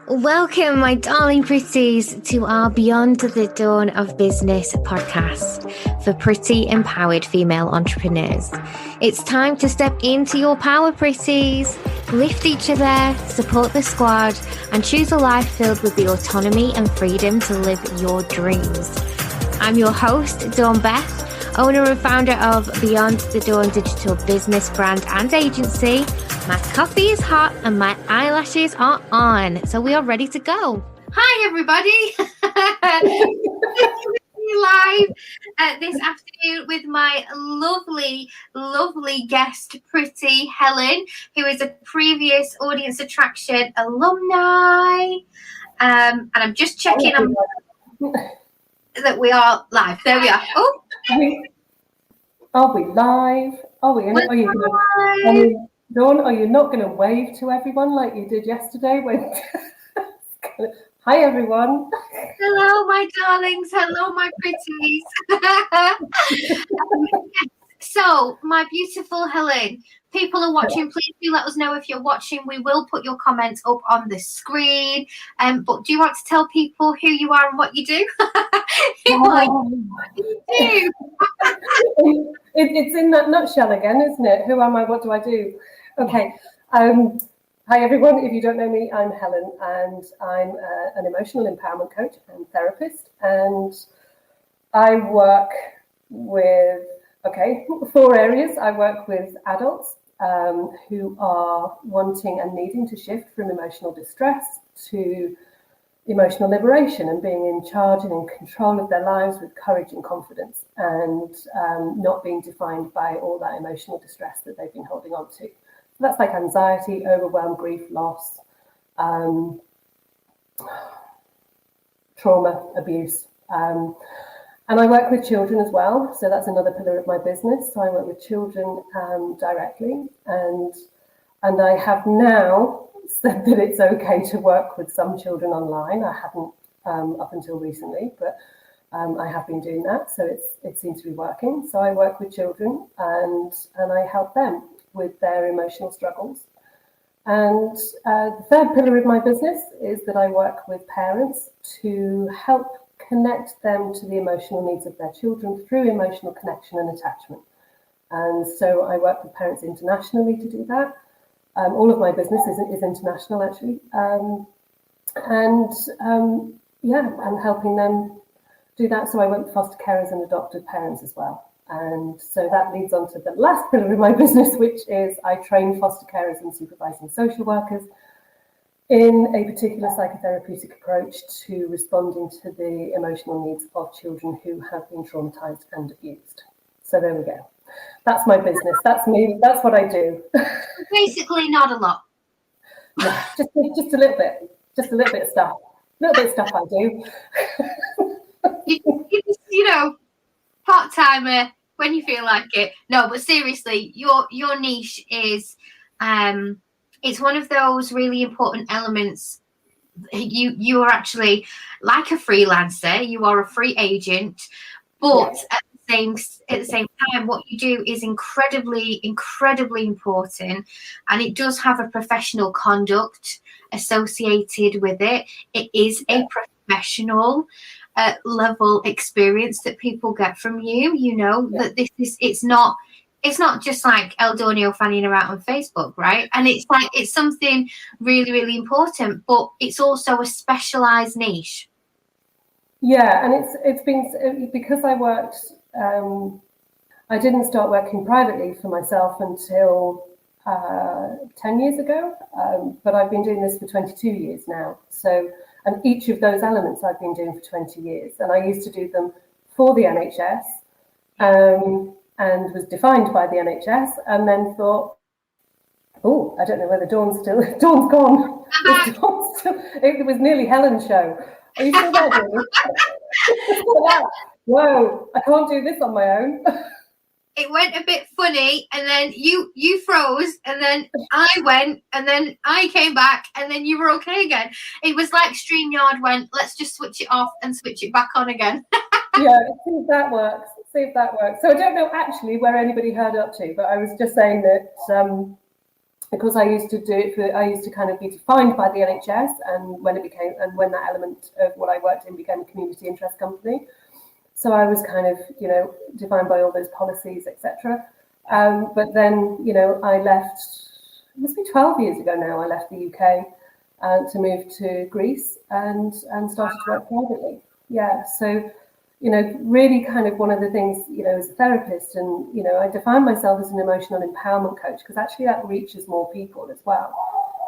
Welcome, my darling pretties, to our Beyond the Dawn of Business podcast for pretty, empowered female entrepreneurs. It's time to step into your power, pretties. Lift each other, support the squad, and choose a life filled with the autonomy and freedom to live your dreams. I'm your host, Dawn Beth, owner and founder of Beyond the Dawn digital business brand and agency. My coffee is hot and my eyelashes are on, so we are ready to go. Hi, everybody. Live this afternoon with my lovely guest, pretty Helen, who is a previous Audience Attraction Alumni. And I'm just checking that we are live. There we are. Oh, are we live? Are you Dawn, are you not going to wave to everyone like you did yesterday? Hi, everyone. Hello, my darlings. Hello, my pretties. So, my beautiful Helen, people are watching. Please do let us know if you're watching. We will put your comments up on the screen. But do you want to tell people who you are and what you do? It's in that nutshell again, isn't it? Who am I? What do I do? Okay. Hi, everyone. If you don't know me, I'm Helen, and I'm an emotional empowerment coach and therapist. And I work with, 4 areas. I work with adults who are wanting and needing to shift from emotional distress to emotional liberation and being in charge and in control of their lives with courage and confidence, and not being defined by all that emotional distress that they've been holding on to. So that's like anxiety, overwhelm, grief, loss, trauma, abuse. And I work with children as well. So that's another pillar of my business. So I work with children directly. And I have now said that it's okay to work with some children online. I hadn't up until recently, but I have been doing that. So it seems to be working. So I work with children and I help them with their emotional struggles. And the third pillar of my business is that I work with parents to help connect them to the emotional needs of their children through emotional connection and attachment. And so I work with parents internationally to do that. All of my business is international, actually. I'm helping them do that. So I work with foster carers and adopted parents as well. And so that leads on to the last pillar of my business, which is I train foster carers and supervising social workers in a particular psychotherapeutic approach to responding to the emotional needs of children who have been traumatized and abused. So there we go. That's my business. That's me. That's what I do. Basically, not a lot. Yeah, just a little bit. Just a little bit of stuff. A little bit of stuff I do. you know, part-timer when you feel like it. No, but seriously, your niche is it's one of those really important elements. You are actually like a freelancer. You are a free agent, but at the same time, what you do is incredibly important, and it does have a professional conduct associated with it. It is a professional level experience that people get from you. You know that it's not just like Eldonio fanning around on Facebook, right? And it's something really important, but it's also a specialized niche. Yeah, and it's been because I worked. I didn't start working privately for myself until 10 years ago, but I've been doing this for 22 years now. So, and each of those elements I've been doing for 20 years. And I used to do them for the NHS and was defined by the NHS, and then thought, oh, I don't know whether Dawn's gone. It was nearly Helen's show. Are you still there, Dawn? Whoa, I can't do this on my own. It went a bit funny, and then you froze, and then I went, and then I came back, and then you were okay again. It was like StreamYard went, let's just switch it off and switch it back on again. Yeah, see if that works. So I don't know actually where anybody heard up to, but I was just saying that because I used to do it for, I used to kind of be defined by the NHS, and when that element of what I worked in became a community interest company. So I was kind of, defined by all those policies, etc. But then, I left, it must be 12 years ago now, I left the UK to move to Greece and started to work privately. Yeah, so, really kind of one of the things, as a therapist, and, I define myself as an emotional empowerment coach, because actually that reaches more people as well.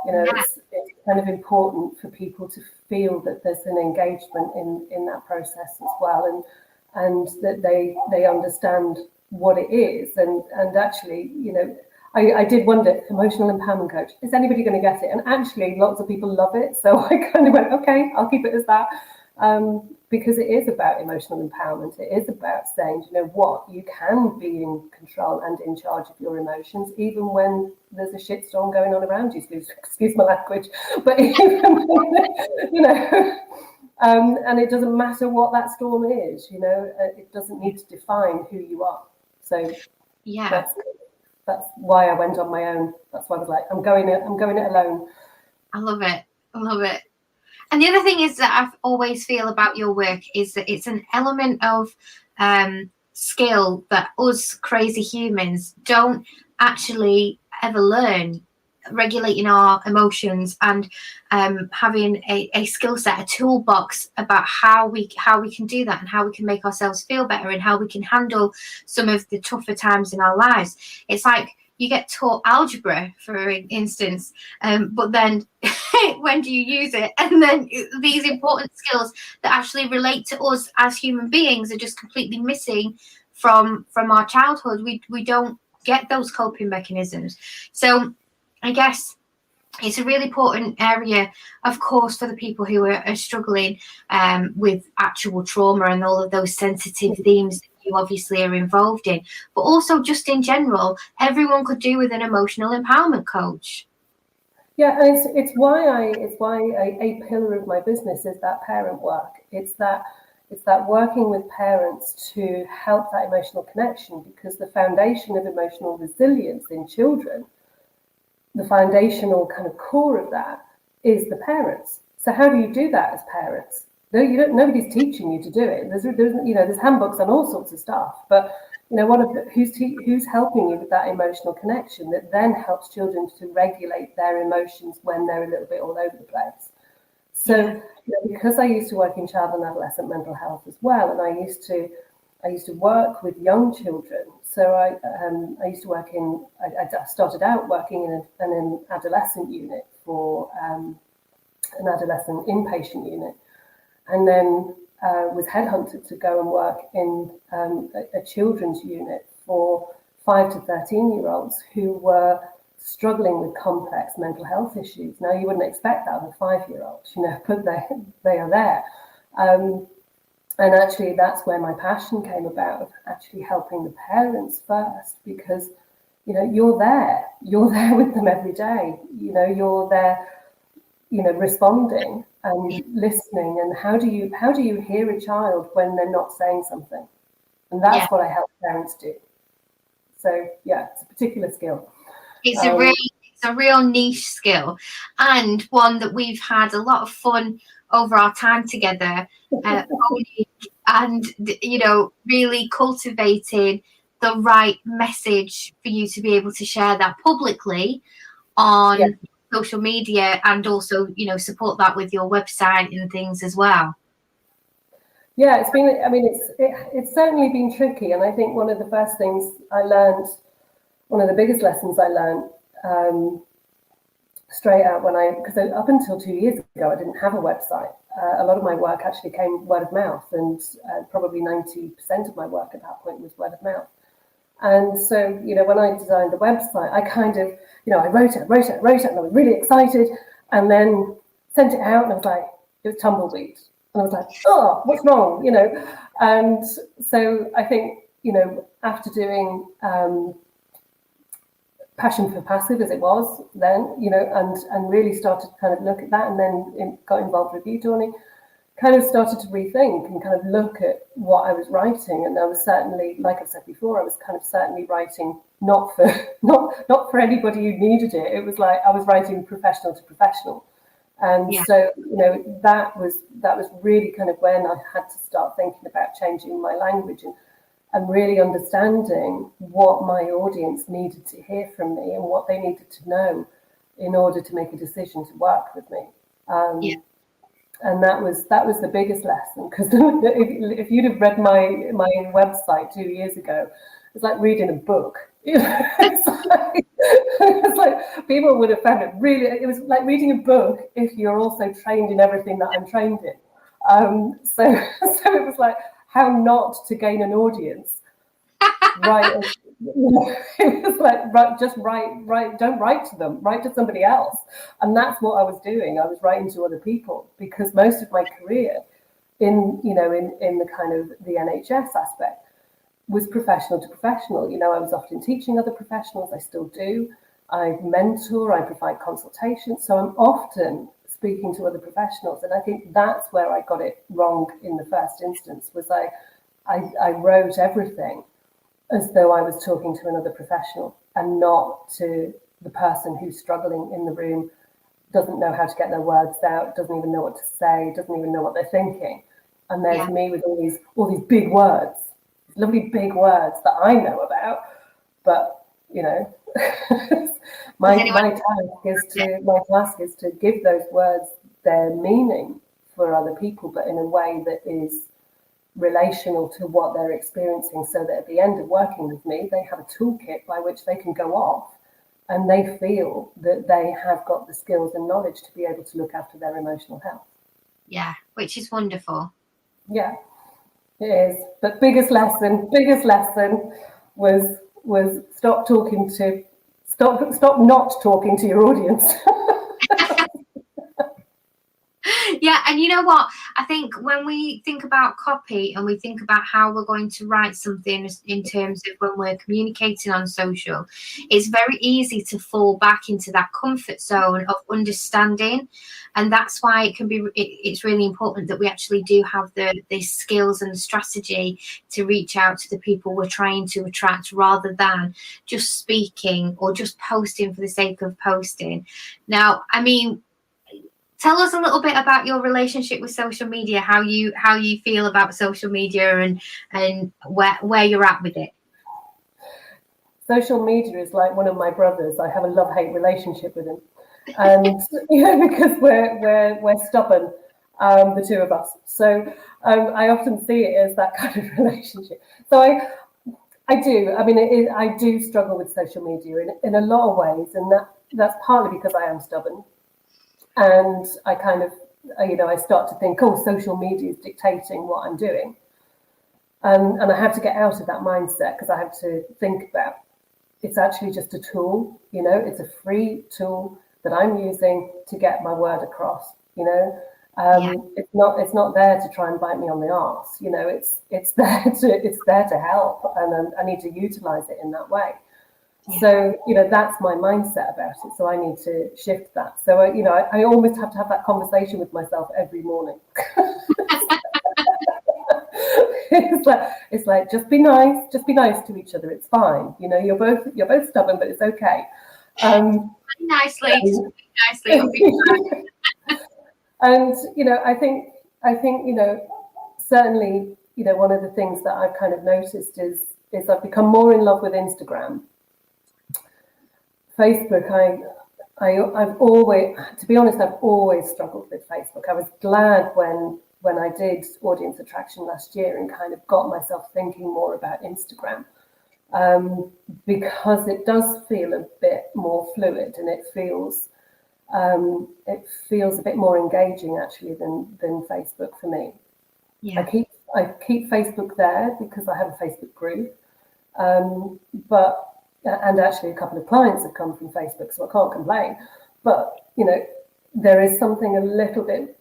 It's kind of important for people to feel that there's an engagement in that process as well, and that they understand what it is, and actually, I did wonder, emotional empowerment coach, is anybody going to get it? And actually lots of people love it, so I kind of went, okay, I'll keep it as that, because it is about emotional empowerment. It is about saying, you know what, you can be in control and in charge of your emotions, even when there's a shitstorm going on around you, excuse my language, but even when, and it doesn't matter what that storm is, it doesn't need to define who you are. So yeah, that's why I went on my own. That's why I was like, I'm going it alone. I love it. I love it. And the other thing is that I always feel about your work is that it's an element of skill that us crazy humans don't actually ever learn. Regulating our emotions and having a skill set, a toolbox about how we can do that, and how we can make ourselves feel better, and how we can handle some of the tougher times in our lives. It's like you get taught algebra, for instance, but then when do you use it? And then these important skills that actually relate to us as human beings are just completely missing from our childhood. We don't get those coping mechanisms. So I guess it's a really important area, of course, for the people who are struggling with actual trauma and all of those sensitive themes that you obviously are involved in, but also just in general, everyone could do with an emotional empowerment coach. Yeah, and it's why a pillar of my business is that parent work. It's that working with parents to help that emotional connection, because the foundation of emotional resilience in children, the foundational kind of core of that, is the parents. So how do you do that as parents? Nobody's teaching you to do it. There's handbooks on all sorts of stuff, but who's helping you with that emotional connection that then helps children to regulate their emotions when they're a little bit all over the place. So because I used to work in child and adolescent mental health as well, and I used to work with young children. So I used to work I started out working in an adolescent unit for an adolescent inpatient unit, and then was headhunted to go and work in a children's unit for 5 to 13-year-olds who were struggling with complex mental health issues. Now, you wouldn't expect that of a 5-year-old, but they are there. And actually, that's where my passion came about, of actually helping the parents first, because, you're there with them every day. You're there, responding and listening. And how do you hear a child when they're not saying something? And that's what I help parents do. So, it's a particular skill. It's a real niche skill, and one that we've had a lot of fun over our time together, and really cultivating the right message for you to be able to share that publicly on social media, and also support that with your website and things as well. Yeah, it's certainly been tricky, and I think one of the first things I learned, one of the biggest lessons I learned straight out because up until 2 years ago, I didn't have a website. A lot of my work actually came word of mouth, and probably 90% of my work at that point was word of mouth. And so, when I designed the website, I kind of, I wrote it, and I was really excited, and then sent it out, and I was like, it was tumbleweed. And I was like, oh, what's wrong? And so I think, after doing Passion for Passive, as it was then, and really started to kind of look at that, and then got involved with you, Tawny, kind of started to rethink and kind of look at what I was writing. And I was certainly, like I've said before, I was kind of certainly writing not for not for anybody who needed it. It was like I was writing professional to professional. And so, that was really kind of when I had to start thinking about changing my language and really understanding what my audience needed to hear from me and what they needed to know in order to make a decision to work with me. And that was the biggest lesson, because if you'd have read my website 2 years ago, it's like reading a book. It's like people would have found it really. It was like reading a book if you're also trained in everything that I'm trained in. So it was like how not to gain an audience. Right. It was like write. Don't write to them. Write to somebody else. And that's what I was doing. I was writing to other people, because most of my career in the kind of the NHS aspect was professional to professional. I was often teaching other professionals. I still do. I mentor. I provide consultation. So I'm often speaking to other professionals, and I think that's where I got it wrong in the first instance. Was I wrote everything as though I was talking to another professional and not to the person who's struggling in the room, doesn't know how to get their words out, doesn't even know what to say, doesn't even know what they're thinking. And there's me with all these big words, lovely big words that I know about, but my task is to give those words their meaning for other people, but in a way that is relational to what they're experiencing, so that at the end of working with me, they have a toolkit by which they can go off and they feel that they have got the skills and knowledge to be able to look after their emotional health. Yeah, which is wonderful. Yeah, it is. But biggest lesson was stop not talking to your audience. Yeah, and you know what? I think when we think about copy and we think about how we're going to write something in terms of when we're communicating on social, it's very easy to fall back into that comfort zone of understanding. And that's why it's really important that we actually do have the skills and the strategy to reach out to the people we're trying to attract, rather than just speaking or just posting for the sake of posting. Now, I mean, tell us a little bit about your relationship with social media, how you feel about social media and where you're at with it. Social media is like one of my brothers. I have a love-hate relationship with him. And because we're stubborn, the two of us. So I often see it as that kind of relationship. So I do. I mean, I do struggle with social media in a lot of ways, and that's partly because I am stubborn. And I kind of, I start to think, social media is dictating what I'm doing. And I have to get out of that mindset, because I have to think about it's actually just a tool, it's a free tool that I'm using to get my word across, It's not there to try and bite me on the arse, it's there to help, and I need to utilize it in that way. Yeah. So, that's my mindset about it. So I need to shift that. So, I almost have to have that conversation with myself every morning. It's like, just be nice to each other. It's fine. You're both stubborn, but it's okay. Nicely. And, I think, certainly, one of the things that I've kind of noticed is I've become more in love with Instagram. Facebook, I've always, to be honest, I've always struggled with Facebook. I was glad when I did Audience Attraction last year and kind of got myself thinking more about Instagram, because it does feel a bit more fluid, and it feels a bit more engaging actually than Facebook for me. Yeah. I keep Facebook there because I have a Facebook group, and actually a couple of clients have come from Facebook, so I can't complain. But, there is something a little bit,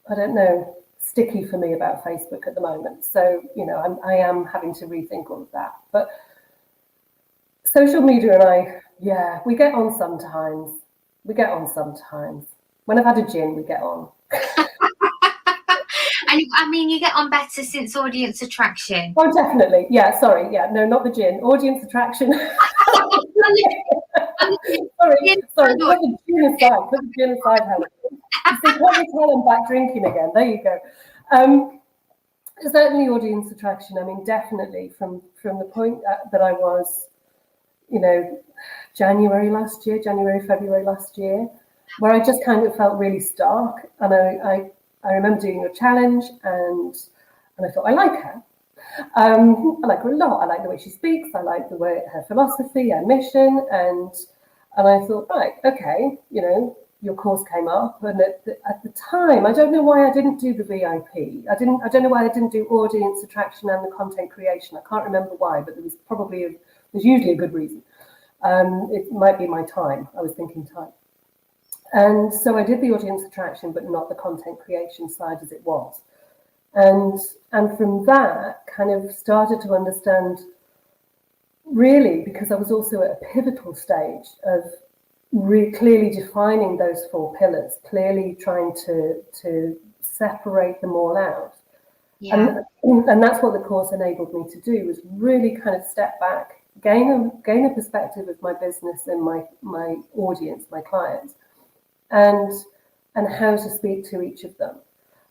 I don't know, sticky for me about Facebook at the moment. So, I am having to rethink all of that. But social media and we get on sometimes. When I've had a gin, we get on. And I mean, you get on better since Audience Attraction. Oh, definitely. Yeah, sorry. Yeah, no, not the gin. Audience Attraction. Sorry. Put the gin aside. Put the gin aside, Helen. You see, put Miss Helen back drinking again. There you go. Certainly Audience Attraction. I mean, definitely from the point that I was, January, February last year, where I just kind of felt really stark. And I remember doing your challenge, and I thought, I like her. I like her a lot. I like the way she speaks. I like the way her philosophy, her mission, and I thought, right, okay, your course came up, and at the time, I don't know why I didn't do the VIP. I don't know why I didn't do Audience Attraction and the content creation. I can't remember why, but there's usually a good reason. It might be my time. I was thinking time. And so I did the Audience Attraction, but not the content creation side as it was. And from that, kind of started to understand, really, because I was also at a pivotal stage of clearly defining those 4 pillars, clearly trying to separate them all out. Yeah. And that's what the course enabled me to do, was really kind of step back, gain a perspective of my business and my audience, my clients, and how to speak to each of them.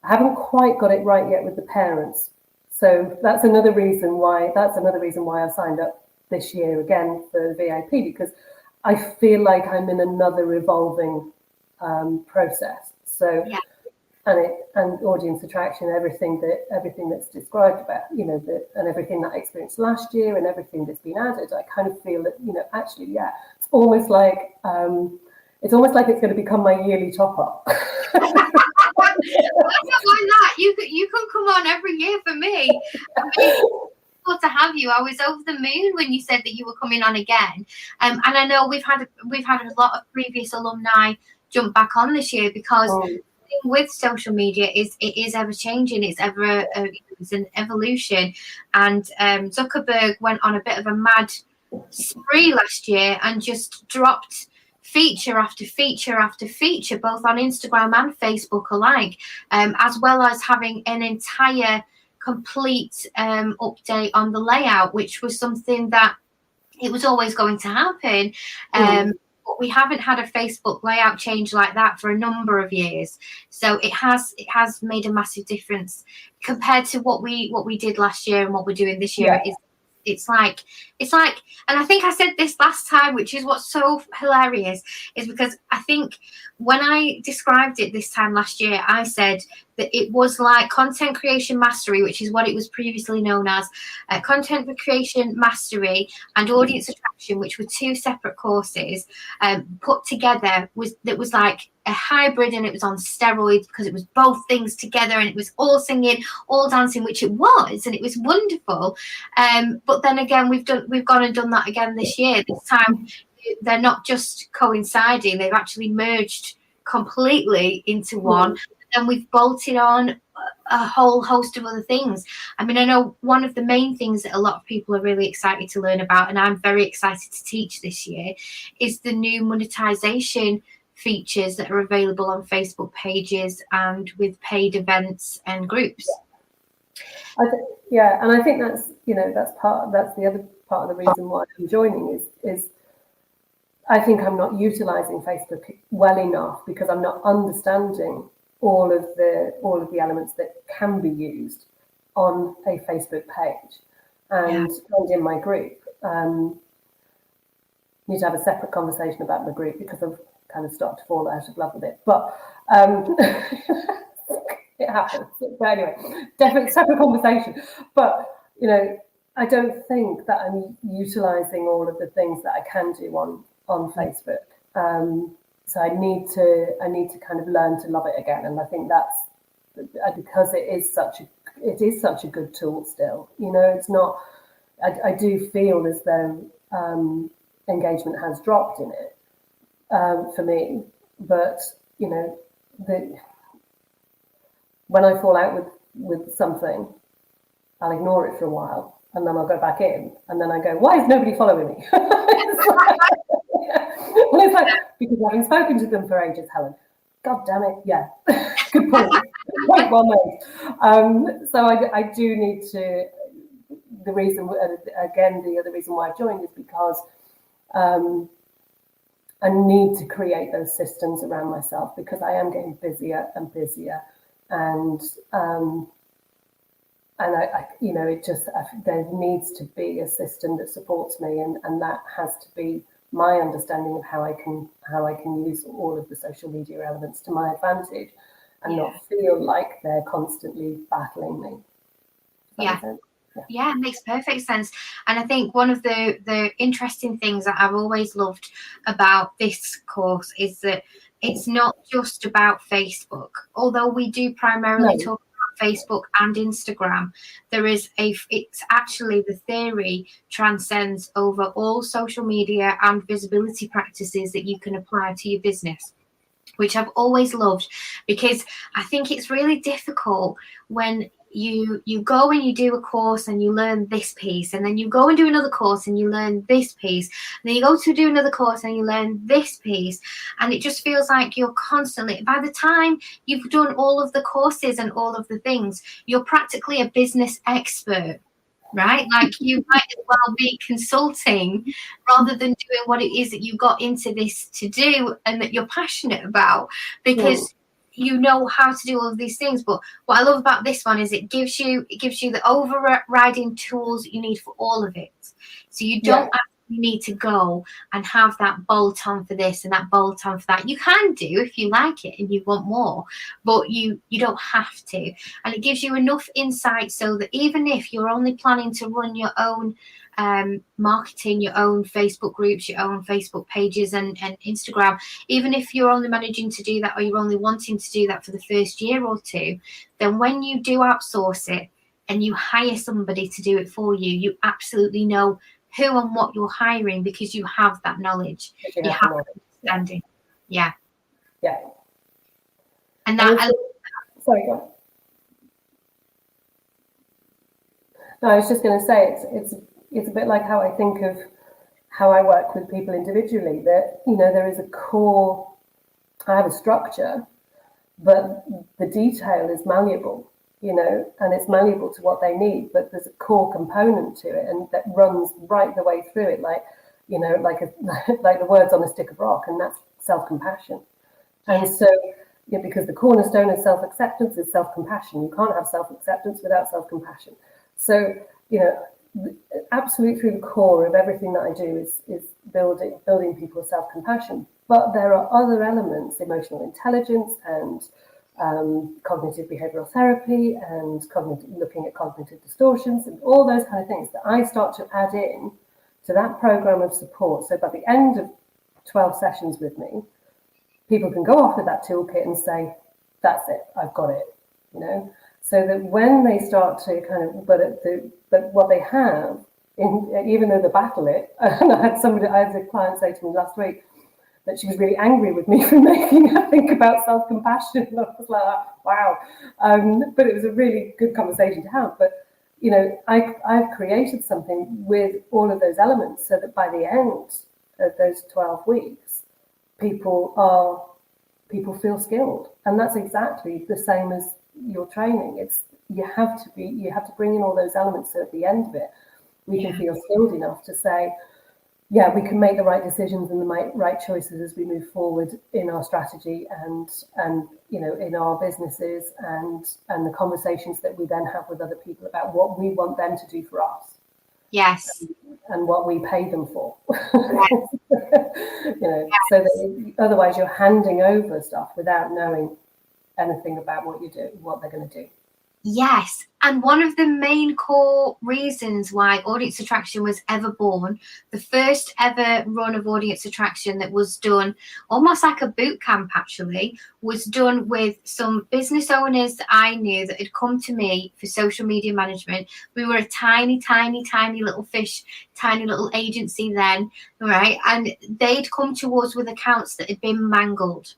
I haven't quite got it right yet with the parents. So that's another reason why I signed up this year again for VIP, because I feel like I'm in another evolving process. So yeah. And Audience Attraction, everything that's described about, and everything that I experienced last year and everything that's been added, I kind of feel that, actually, yeah, it's almost like it's going to become my yearly top up. I don't mind that. You can come on every year for me. I mean, to have you. I was over the moon when you said that you were coming on again. And I know we've had a lot of previous alumni jump back on this year, because with social media it is ever changing. It's it's an evolution. And Zuckerberg went on a bit of a mad spree last year and just dropped feature after feature after feature, both on Instagram and Facebook alike, as well as having an entire complete update on the layout, which was something that it was always going to happen. But we haven't had a Facebook layout change like that for a number of years. So it has made a massive difference compared to what we did last year and what we're doing this year. Yeah. It's like, and I think I said this last time, which is what's so hilarious, is because I think when I described it this time last year, I said that it was like content creation mastery, which is what it was previously known as, content creation mastery and audience attraction, which were 2 separate courses put together. That was like a hybrid, and it was on steroids because it was both things together, and it was all singing, all dancing, which it was, and it was wonderful. But then again, we've gone and done that again this year. This time they're not just coinciding, they've actually merged completely into one. And we've bolted on a whole host of other things. I mean, I know one of the main things that a lot of people are really excited to learn about, and I'm very excited to teach this year, is the new monetization features that are available on Facebook pages and with paid events and groups. And I think that's the other part of the reason why I'm joining is I think I'm not utilizing Facebook well enough, because I'm not understanding all of the elements that can be used on a Facebook page and in my group. Need to have a separate conversation about my group, because I've kind of started to fall out of love with it. But it happens. But anyway, definitely separate conversation. But I don't think that I'm utilizing all of the things that I can do on Facebook. So I need to kind of learn to love it again, and I think that's because it is such a good tool still. It's not. I do feel as though engagement has dropped in it for me, but when I fall out with something, I'll ignore it for a while, and then I'll go back in, and then I go, why is nobody following me? Well, it's like, because I haven't spoken to them for ages, Helen. God damn it, yeah. Good point. quite well made. So I do need to. The reason, again, the other reason why I joined is because I need to create those systems around myself, because I am getting busier and busier, and I you know, it just, there needs to be a system that supports me, and that has to be my understanding of how I can use all of the social media elements to my advantage, and not feel like they're constantly battling me. Yeah, it makes perfect sense. And I think one of the interesting things that I've always loved about this course is that it's not just about Facebook. Although we do primarily talk about Facebook and Instagram, it's actually, the theory transcends over all social media and visibility practices that you can apply to your business, which I've always loved, because I think it's really difficult when you go and you do a course and you learn this piece, and then you go and do another course and you learn this piece, and then you go to do another course and you learn this piece, and it just feels like you're constantly, by the time you've done all of the courses and all of the things, you're practically a business expert, right? Like, you might as well be consulting rather than doing what it is that you got into this to do and that you're passionate about, because you know how to do all of these things. But what I love about this one is it gives you the overriding tools that you need for all of it. So you don't actually need to go and have that bolt on for this and that bolt on for that. You can do if you like it and you want more, but you don't have to. And it gives you enough insight so that even if you're only planning to run your own marketing, your own Facebook groups, your own Facebook pages and Instagram, even if you're only managing to do that, or you're only wanting to do that for the first year or two, then when you do outsource it and you hire somebody to do it for you, you absolutely know who and what you're hiring, because you have that knowledge, you have that understanding. Yeah. And that, sorry, go on. No, I was just going to say, it's a bit like how I think of how I work with people individually, that, you know, there is a core, I have a structure, but the detail is malleable, you know, and it's malleable to what they need, but there's a core component to it, and that runs right the way through it, like, you know, like the words on a stick of rock, and that's self-compassion. And so, because the cornerstone of self-acceptance is self-compassion. You can't have self-acceptance without self-compassion. So, you know, absolutely through the core of everything that I do is building people's self-compassion. But there are other elements, emotional intelligence and cognitive behavioral therapy and looking at cognitive distortions and all those kind of things that I start to add in to that program of support. So by the end of 12 sessions with me, people can go off with that toolkit and say, that's it, I've got it, you know? So that when they start to kind of, but what they have, even though they battle it, and I had a client say to me last week that she was really angry with me for making her think about self-compassion. And I was like, wow. But it was a really good conversation to have. But, you know, I've created something with all of those elements so that by the end of those 12 weeks, people feel skilled. And that's exactly the same as your training. It's you have to bring in all those elements, so at the end of it we can feel skilled enough to say, yeah, we can make the right decisions and the right choices as we move forward in our strategy and you know, in our businesses, and the conversations that we then have with other people about what we want them to do for us. Yes. And what we pay them for. You know, so that otherwise you're handing over stuff without knowing anything about what they're going to do. Yes. And one of the main core reasons why Audience Attraction was ever born, the first ever run of Audience Attraction that was done almost like a boot camp, actually, was done with some business owners that I knew that had come to me for social media management. We were a tiny, tiny, tiny little fish, tiny little agency then, right? And they'd come to us with accounts that had been mangled.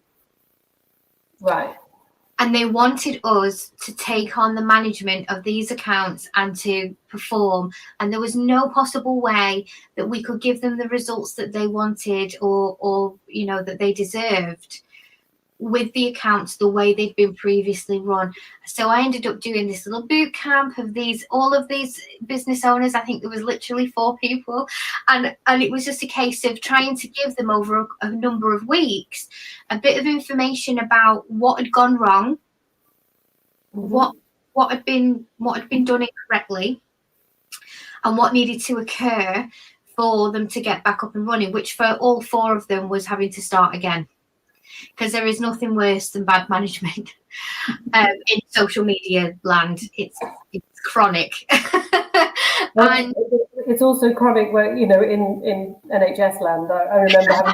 Right. And they wanted us to take on the management of these accounts and to perform. And there was no possible way that we could give them the results that they wanted or you know, that they deserved with the accounts the way they'd been previously run. So I ended up doing this little boot camp of all of these business owners. I think there was literally 4 people, and it was just a case of trying to give them over a number of weeks a bit of information about what had gone wrong, what had been done incorrectly, and what needed to occur for them to get back up and running, which for all 4 of them was having to start again. Because there is nothing worse than bad management in social media land. It's chronic. And it's also chronic where, you know, in NHS land, I remember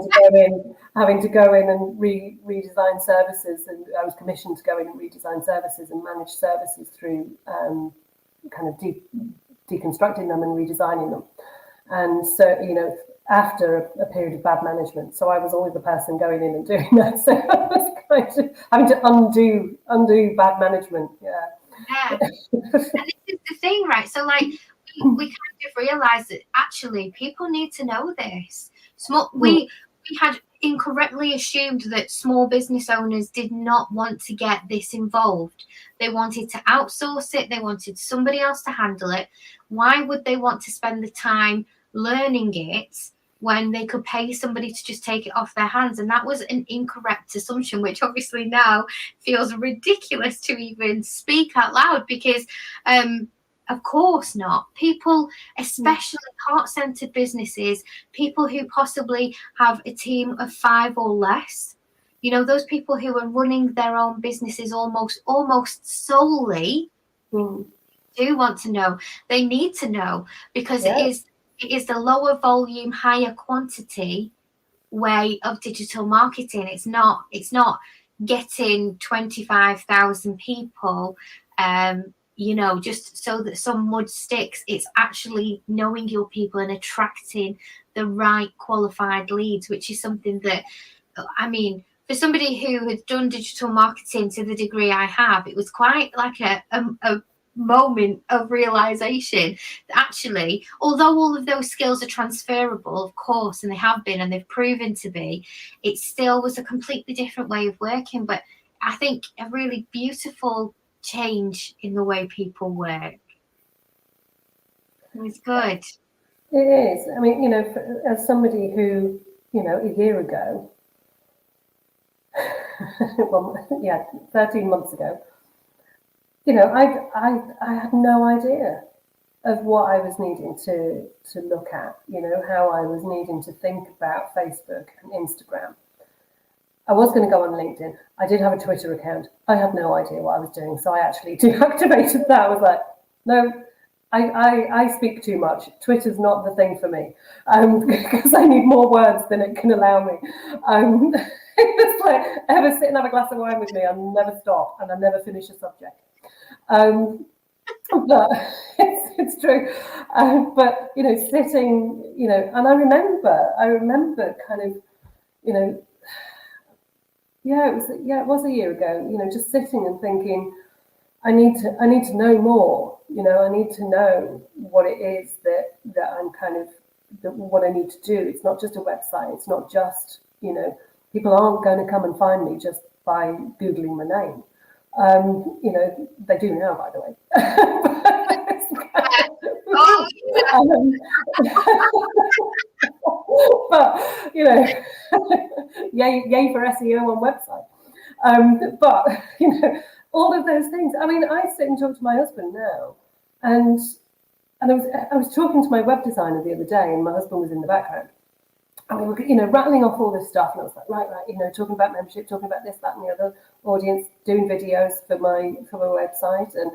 having to go in and redesign services, and I was commissioned to go in and redesign services and manage services through kind of deconstructing them and redesigning them. And so, you know, after a period of bad management. So I was always the person going in and doing that. So I was kind of having to undo bad management. Yeah. And this is the thing, right? So like we kind of realised that actually people need to know this. We had incorrectly assumed that small business owners did not want to get this involved. They wanted to outsource it. They wanted somebody else to handle it. Why would they want to spend the time learning it when they could pay somebody to just take it off their hands? And that was an incorrect assumption, which obviously now feels ridiculous to even speak out loud, because of course not. People, especially heart-centered businesses, people who possibly have a team of 5 or less, you know, those people who are running their own businesses almost solely, do want to know. They need to know, because it is the lower volume, higher quantity way of digital marketing. It's not getting 25,000 people, you know, just so that some mud sticks. It's actually knowing your people and attracting the right qualified leads, which is something that, I mean, for somebody who had done digital marketing to the degree I have, it was quite like a moment of realization that actually, although all of those skills are transferable, of course, and they have been and they've proven to be, it still was a completely different way of working. But I think a really beautiful change in the way people work. It was good. It is. I mean, you know, as somebody who, you know, a year ago, well, 13 months ago, you know, I had no idea of what I was needing to look at, you know, how I was needing to think about Facebook and Instagram. I was going to go on LinkedIn. I did have a Twitter account. I had no idea what I was doing. So I actually deactivated that. I was like, no, I speak too much. Twitter's not the thing for me, because I need more words than it can allow me. It's like, ever sit and have a glass of wine with me, I'll never stop and I'll never finish a subject. But it's true. But, you know, sitting, you know, and I remember kind of, you know, it was a year ago, you know, just sitting and thinking, I need to know more, you know, I need to know what it is that I'm kind of, what I need to do. It's not just a website. It's not just, you know, people aren't going to come and find me just by Googling my name. You know, they do now, by the way. But, you know, yay for SEO on website. But, you know, all of those things. I mean, I sit and talk to my husband now, and I was talking to my web designer the other day, and my husband was in the background. And we were, you know, rattling off all this stuff, and I was like, right, you know, talking about membership, talking about this, that, and the other, audience, doing videos for my website and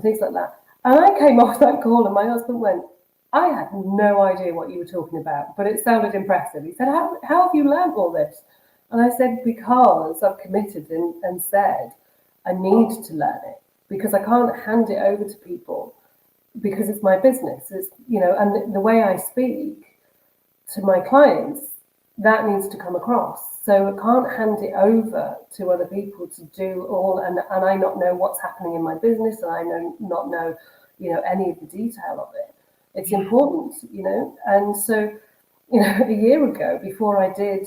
things like that. And I came off that call, and my husband went, I had no idea what you were talking about, but it sounded impressive. He said, how have you learned all this? And I said, because I've committed and said I need to learn it, because I can't hand it over to people, because it's my business. It's, you know, and the way I speak to my clients, that needs to come across. So I can't hand it over to other people to do all, and I not know what's happening in my business, and I not know, you know, any of the detail of it. It's important, you know. And so, you know, a year ago, before I did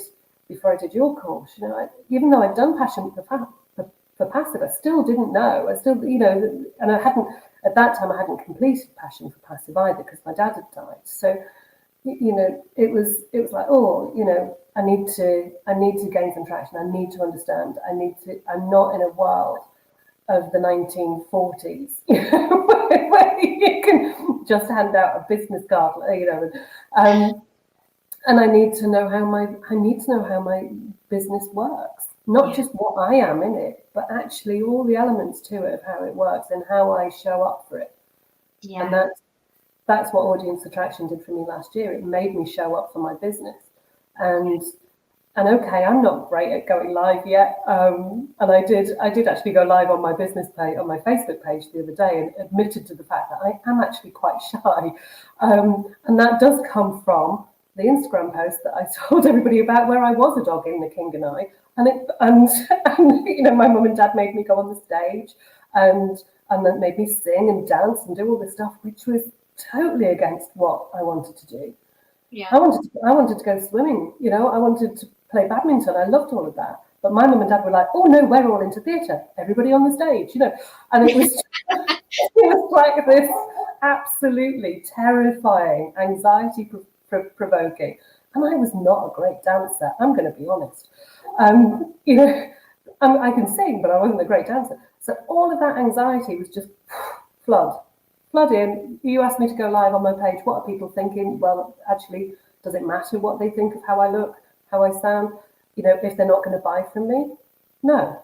before I did your course. You know, even though I'd done passion for passive, I still didn't know. I still, you know, and I hadn't at that time. I hadn't completed passion for passive either because my dad had died. So, you know, it was like, oh, you know, I need to gain some traction. I need to understand. I'm not in a world of the 1940s, you know, where you can just hand out a business card, you know, and I need to know how my business works, not just what I am in it, but actually all the elements to it of how it works and how I show up for it. Yeah. And that's what Audience Attraction did for me last year. It made me show up for my business. And okay, I'm not great at going live yet. And I did actually go live on my business page, on my Facebook page the other day, and admitted to the fact that I am actually quite shy. And that does come from the Instagram post that I told everybody about, where I was a dog in the king and I, and you know, my mum and dad made me go on the stage and then made me sing and dance and do all this stuff, which was totally against what I wanted to do. Yeah. I wanted to go swimming, you know, I wanted to play badminton. I loved all of that. But my mum and dad were like, oh no, we're all into theatre, everybody on the stage, you know. And it was it was like this absolutely terrifying, anxiety provoking. And I was not a great dancer, I'm going to be honest. You know, I can sing, but I wasn't a great dancer. So all of that anxiety was just flood in. You asked me to go live on my page. What are people thinking? Well, actually, does it matter what they think of how I look, how I sound? You know, if they're not going to buy from me? No.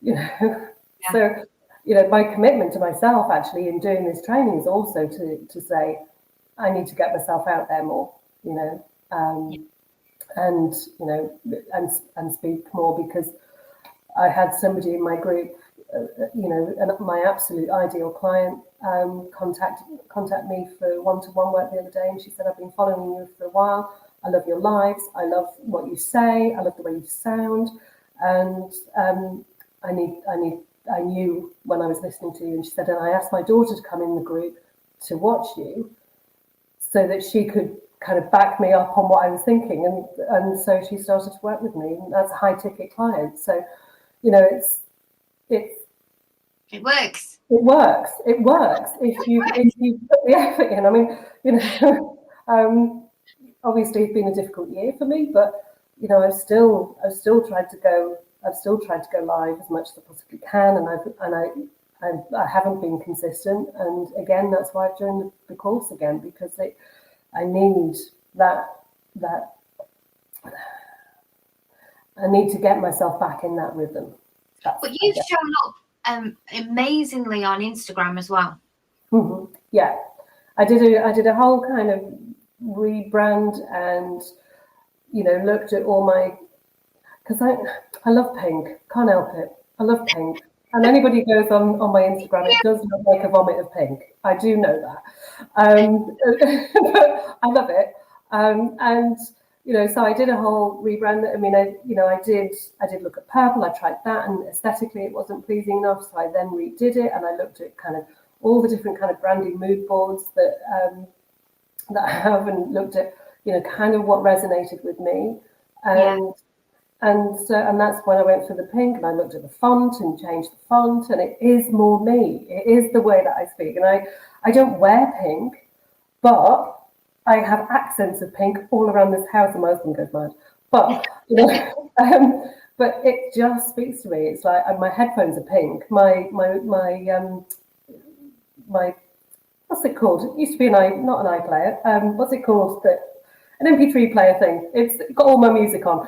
You know, yeah. So, you know, my commitment to myself actually in doing this training is also to say, I need to get myself out there more, you know, and, you know, and speak more, because I had somebody in my group, you know, my absolute ideal client contact me for one-to-one work the other day, and she said, I've been following you for a while. I love your lives. I love what you say. I love the way you sound. And I knew when I was listening to you, and she said, and I asked my daughter to come in the group to watch you so that she could kind of back me up on what I was thinking. And so she started to work with me, and that's a high ticket client. So, you know, it works. It works. If you put the effort in. I mean, you know, obviously it's been a difficult year for me, but you know, I've still tried to go live as much as I possibly can, and I haven't been consistent. And again, that's why I've joined the course again, because I need that. I need to get myself back in that rhythm. But you've shown up amazingly on Instagram as well. Mm-hmm. Yeah, I did a whole kind of rebrand, and you know, looked at all my, because I love pink, can't help it. I love pink, and anybody goes on my Instagram, it does look like a vomit of pink. I do know that, but I love it, and you know, so I did a whole rebrand. I mean, I did look at purple. I tried that, and aesthetically it wasn't pleasing enough. So I then redid it, and I looked at kind of all the different kind of branding mood boards that I have, and looked at, you know, kind of what resonated with me, and that's when I went for the pink, and I looked at the font and changed the font, and it is more me. It is the way that I speak, and I don't wear pink, but I have accents of pink all around this house, and my husband goes mad. But you know, but it just speaks to me. It's like my headphones are pink. My what's it called? It used to be not an iPlayer. What's it called? An MP3 player thing. It's got all my music on.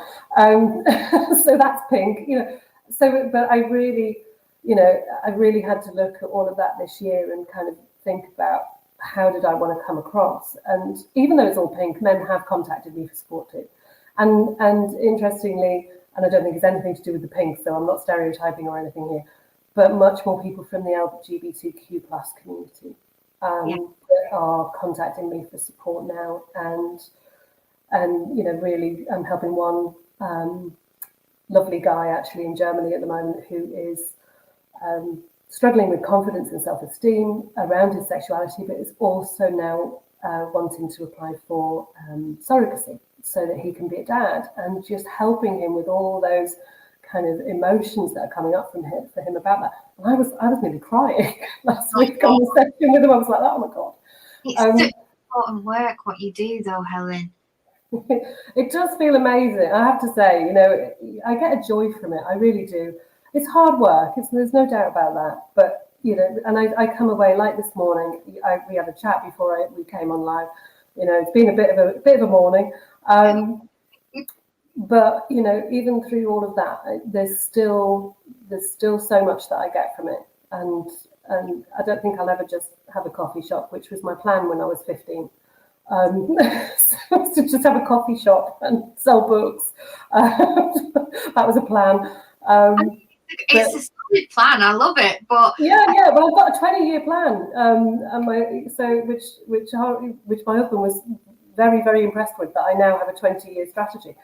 So that's pink. You know. So, but I really had to look at all of that this year and kind of think about, how did I want to come across? And even though it's all pink, men have contacted me for support too. And interestingly, and I don't think it's anything to do with the pink, so I'm not stereotyping or anything here, but much more people from the LGBTQ plus community that are contacting me for support now. And you know, really, I'm helping one lovely guy actually in Germany at the moment who is struggling with confidence and self-esteem around his sexuality, but is also now wanting to apply for surrogacy. so that he can be a dad, and just helping him with all those kind of emotions that are coming up from him for him about that. And I was nearly crying last week on the session with him. I was like, oh my God. It's such important work what you do though, Helen. It does feel amazing, I have to say. You know, I get a joy from it. I really do. It's hard work. There's no doubt about that. But you know, and I come away like this morning. We had a chat before we came on live. You know, it's been a bit of a morning. But you know, even through all of that, there's still so much that I get from it. And I don't think I'll ever just have a coffee shop, which was my plan when I was 15. To just have a coffee shop and sell books. That was a plan. It's a solid plan. I love it. But yeah. Well, I've got a 20-year plan, and which my husband was very, very impressed with. That I now have a 20-year strategy.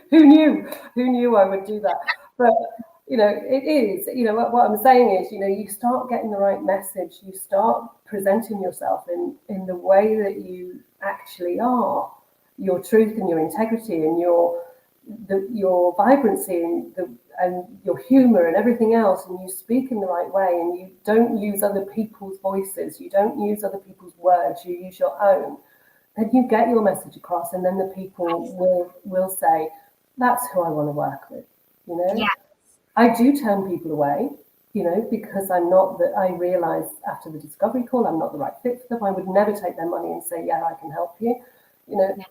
Who knew I would do that? But you know, it is. You know, what I'm saying is, you know, you start getting the right message. You start presenting yourself in the way that you actually are, your truth and your integrity and your vibrancy and your humor and everything else, and you speak in the right way, and you don't use other people's voices, you don't use other people's words, you use your own. Then you get your message across, and then the people will say, that's who I want to work with. You know, yeah. I do turn people away, you know, because I realize after the discovery call, I'm not the right fit for them. I would never take their money and say, yeah, I can help you. You know, yeah.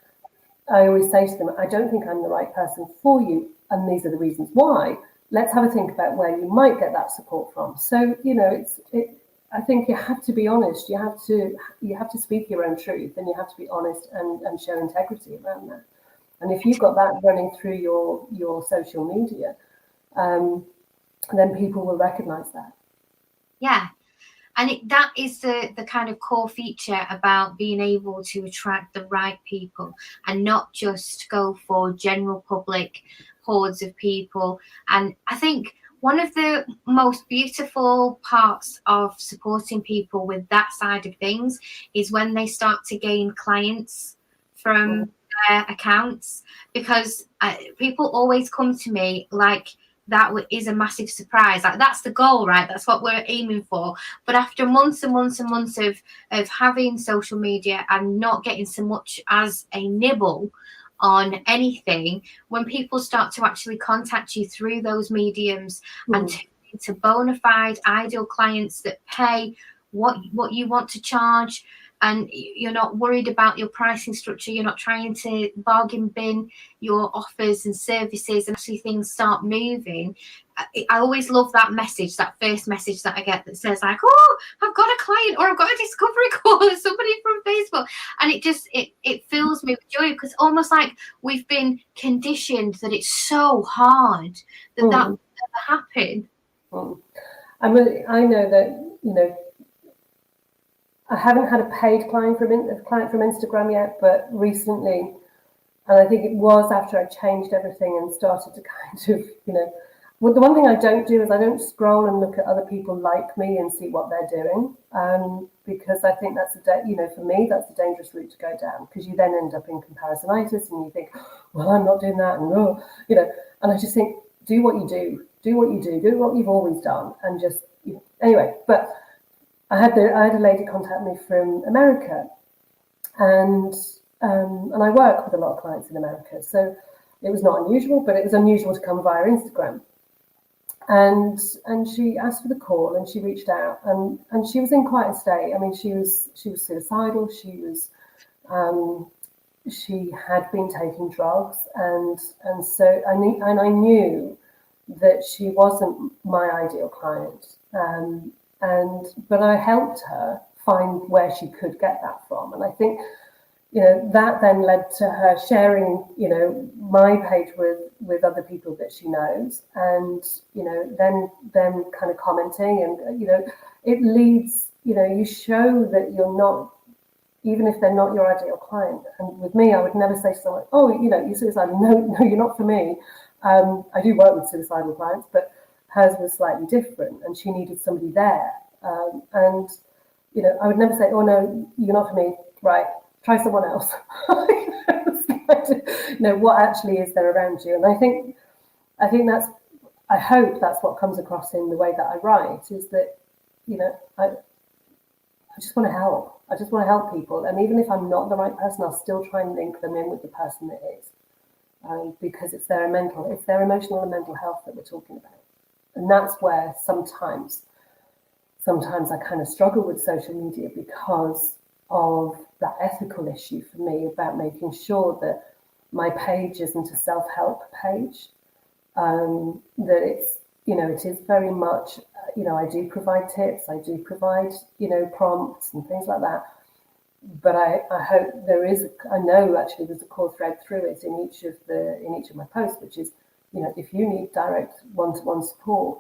I always say to them, I don't think I'm the right person for you, and these are the reasons why. Let's have a think about where you might get that support from. So, you know, I think you have to be honest. You have to speak your own truth, and you have to be honest and show integrity around that. And if you've got that running through your social media, then people will recognize that. Yeah. And that is the kind of core feature about being able to attract the right people and not just go for general public hordes of people. And I think one of the most beautiful parts of supporting people with that side of things is when they start to gain clients from their accounts, because people always come to me like, that is a massive surprise. Like, that's the goal, right? That's what we're aiming for. But after months and months and months of having social media and not getting so much as a nibble on anything, when people start to actually contact you through those mediums and turn into bona fide ideal clients that pay what you want to charge, and you're not worried about your pricing structure, you're not trying to bargain bin your offers and services, and actually things start moving. I always love that message, that first message that I get that says like, oh, I've got a client, or I've got a discovery call, or somebody from Facebook. And it fills me with joy, because almost like we've been conditioned that it's so hard that that will never happen. I know that, you know, I haven't had a paid client from Instagram yet, but recently, and I think it was after I changed everything and started to kind of, you know, well, the one thing I don't do is I don't scroll and look at other people like me and see what they're doing, because I think that's you know, for me, that's a dangerous route to go down, because you then end up in comparisonitis and you think, well, I'm not doing that, and you know, and I just think, do what you do what you've always done, and just, you know, anyway, but. I had a lady contact me from America, and I work with a lot of clients in America, so it was not unusual, but it was unusual to come via Instagram. And she asked for the call, and she reached out, and she was in quite a state. I mean, she was suicidal. She had been taking drugs, and so I knew that she wasn't my ideal client. But I helped her find where she could get that from. And I think, you know, that then led to her sharing, you know, my page with other people that she knows, and, you know, then them kind of commenting, and, you know, it leads, you know, you show that you're not, even if they're not your ideal client. And with me, I would never say to someone, oh, you know, you're suicidal. No, you're not for me. I do work with suicidal clients, but hers was slightly different, and she needed somebody there. And, you know, I would never say, oh, no, you're not for me, right? try someone else. What actually is there around you? And I think I hope that's what comes across in the way that I write, is that, I just want to help. I just want to help people. And even if I'm not the right person, I'll still try and link them in with the person that is. Because it's their emotional and mental health that we're talking about. And that's where sometimes I kind of struggle with social media, because of that ethical issue for me about making sure that my page isn't a self-help page, that it's, it is very much, I do provide tips, I do provide, prompts and things like that. But I hope I know actually there's a core thread through it in each of my posts, which is, if you need direct one-to-one support,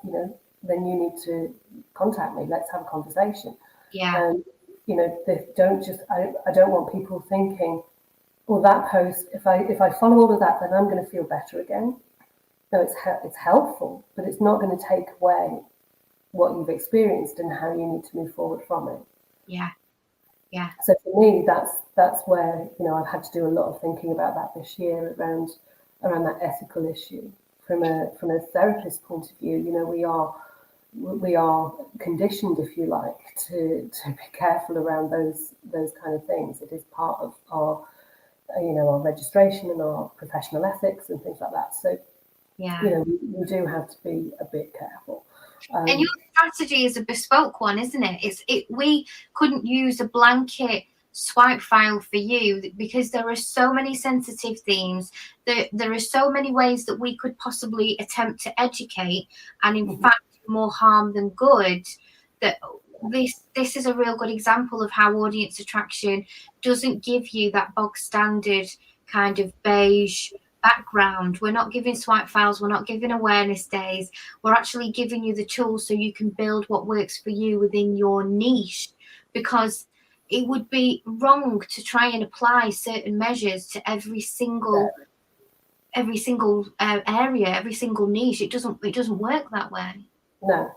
then you need to contact me. Let's have a conversation. Yeah. And, they don't just, I don't want people thinking, well, that post, if I follow all of that, then I'm going to feel better again. No, it's helpful, but it's not going to take away what you've experienced and how you need to move forward from it. Yeah. Yeah. So for me, that's where, I've had to do a lot of thinking about that this year around that ethical issue. From a therapist point of view, we are conditioned, if you like, to be careful around those kind of things. It is part of our registration and our professional ethics and things like that. So yeah, we do have to be a bit careful. And your strategy is a bespoke one, isn't it? We couldn't use a blanket swipe file for you, because there are so many sensitive themes. There are so many ways that we could possibly attempt to educate, and in fact more harm than good. That this is a real good example of how audience attraction doesn't give you that bog standard kind of beige background. We're not giving swipe files, we're not giving awareness days. We're actually giving you the tools so you can build what works for you within your niche, because it would be wrong to try and apply certain measures to every single area, every single niche. It doesn't work that way. No.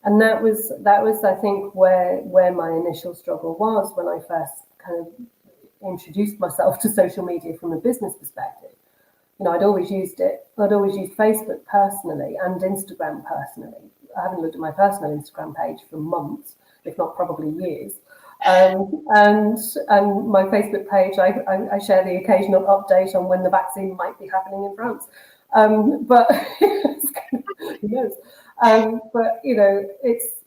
And that was I think where my initial struggle was when I first kind of introduced myself to social media from a business perspective. I'd always used it. I'd always used Facebook personally and Instagram personally. I haven't looked at my personal Instagram page for months, if not probably years. And my Facebook page, I share the occasional update on when the vaccine might be happening in France. But who knows? But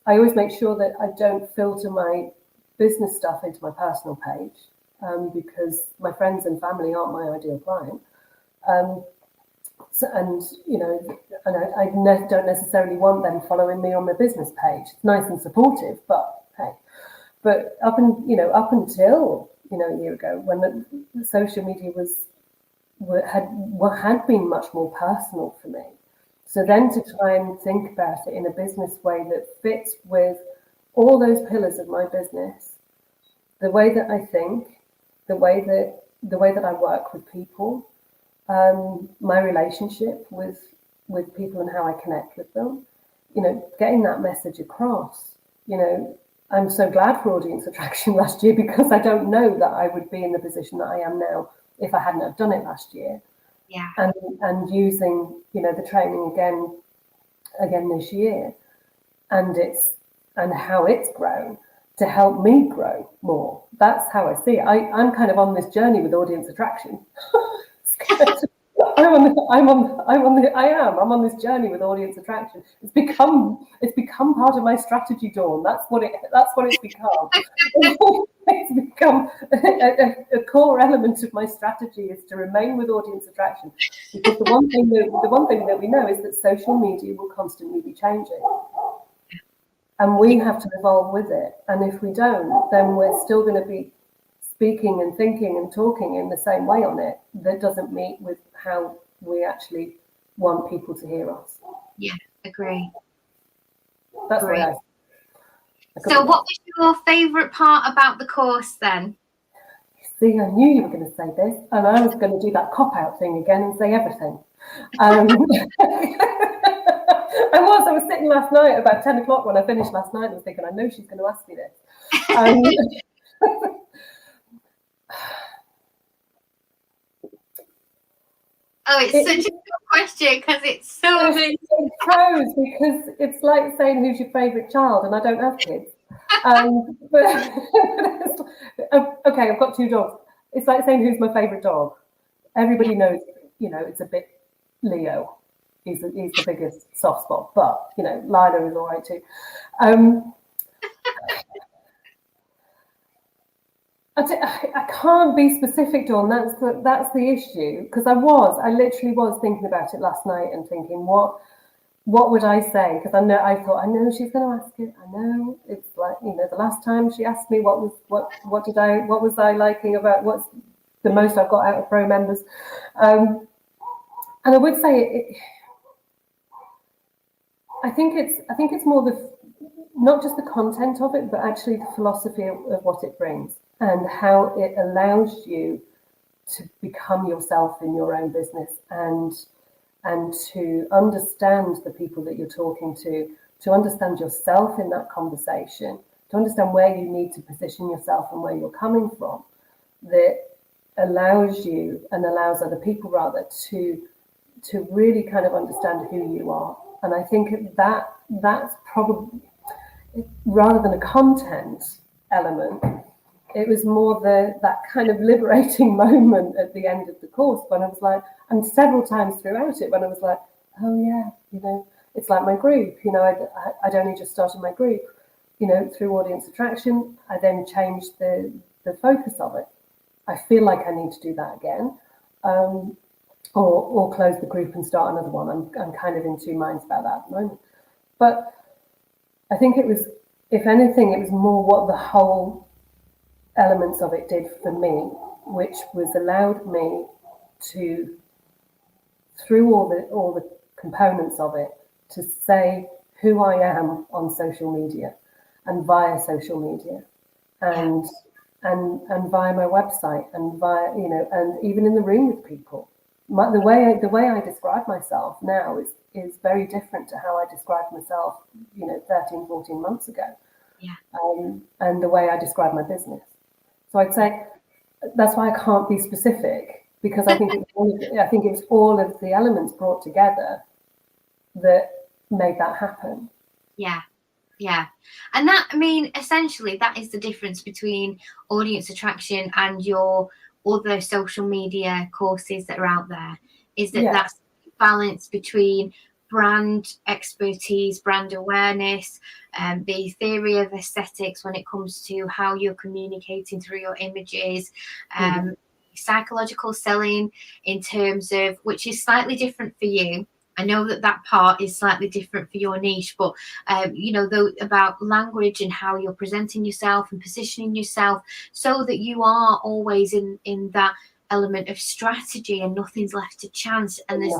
I always make sure that I don't filter my business stuff into my personal page, because my friends and family aren't my ideal client. And I don't necessarily want them following me on my business page. It's nice and supportive, but hey. But up until a year ago, when the social media had been much more personal for me. So then to try and think about it in a business way that fits with all those pillars of my business, the way that I think, the way that I work with people, my relationship with people and how I connect with them, getting that message across. I'm so glad for Audience Attraction last year, because I don't know that I would be in the position that I am now if I hadn't have done it last year. Yeah. And using, the training again this year, and how it's grown to help me grow more. That's how I see it. I'm kind of on this journey with Audience Attraction. I'm on this journey with Audience Attraction. It's become part of my strategy, Dawn. That's what it's become. It's become a core element of my strategy is to remain with Audience Attraction, because the one thing that we know is that social media will constantly be changing, and we have to evolve with it. And if we don't, then we're still going to be speaking and thinking and talking in the same way on it that doesn't meet with how we actually want people to hear us. Yeah, agree. That's great. So what was your favourite part about the course then? See, I knew you were going to say this, and I was going to do that cop-out thing again and say everything. I was sitting last night about 10 o'clock when I finished last night, and I was thinking, I know she's going to ask me this. Oh, it's such a good question because it's so amazing. It throws, because it's like saying who's your favourite child, and I don't have kids. Okay, I've got 2 dogs. It's like saying who's my favourite dog. Everybody knows, it's a bit Leo. He's the biggest soft spot, but Lila is all right too. I can't be specific, Dawn. That's the issue, because I literally was thinking about it last night and thinking, what would I say? Because I know she's going to ask it. I know it's like, the last time she asked me what was I liking about what's the most I've got out of pro members, and I would say I think it's more not just the content of it, but actually the philosophy of what it brings and how it allows you to become yourself in your own business, and to understand the people that you're talking to understand yourself in that conversation, to understand where you need to position yourself and where you're coming from, that allows you and allows other people rather to really kind of understand who you are. And I think that's probably, rather than a content element, it was more that kind of liberating moment at the end of the course when I was like, and several times throughout it when I was like, oh yeah, it's like my group, I'd only just started my group, through Audience Attraction. I then changed the focus of it. I feel like I need to do that again, or close the group and start another one. I'm kind of in 2 minds about that at the moment. But I think it was, if anything, it was more what the whole elements of it did for me, which was allowed me to, through all the components of it, to say who I am on social media and via social media, and via my website, and via and even in the room with people. The way I describe myself now is very different to how I described myself 13, 14 months ago. And the way I describe my business. So I'd say that's why I can't be specific, because I think it's all of the elements brought together that made that happen. Yeah. And that, essentially, that is the difference between Audience Attraction and your other social media courses that are out there, is that that's the balance between brand expertise, brand awareness, the theory of aesthetics when it comes to how you're communicating through your images, psychological selling in terms of, which is slightly different for you. I know that part is slightly different for your niche, but about language and how you're presenting yourself and positioning yourself so that you are always in that element of strategy and nothing's left to chance, and there's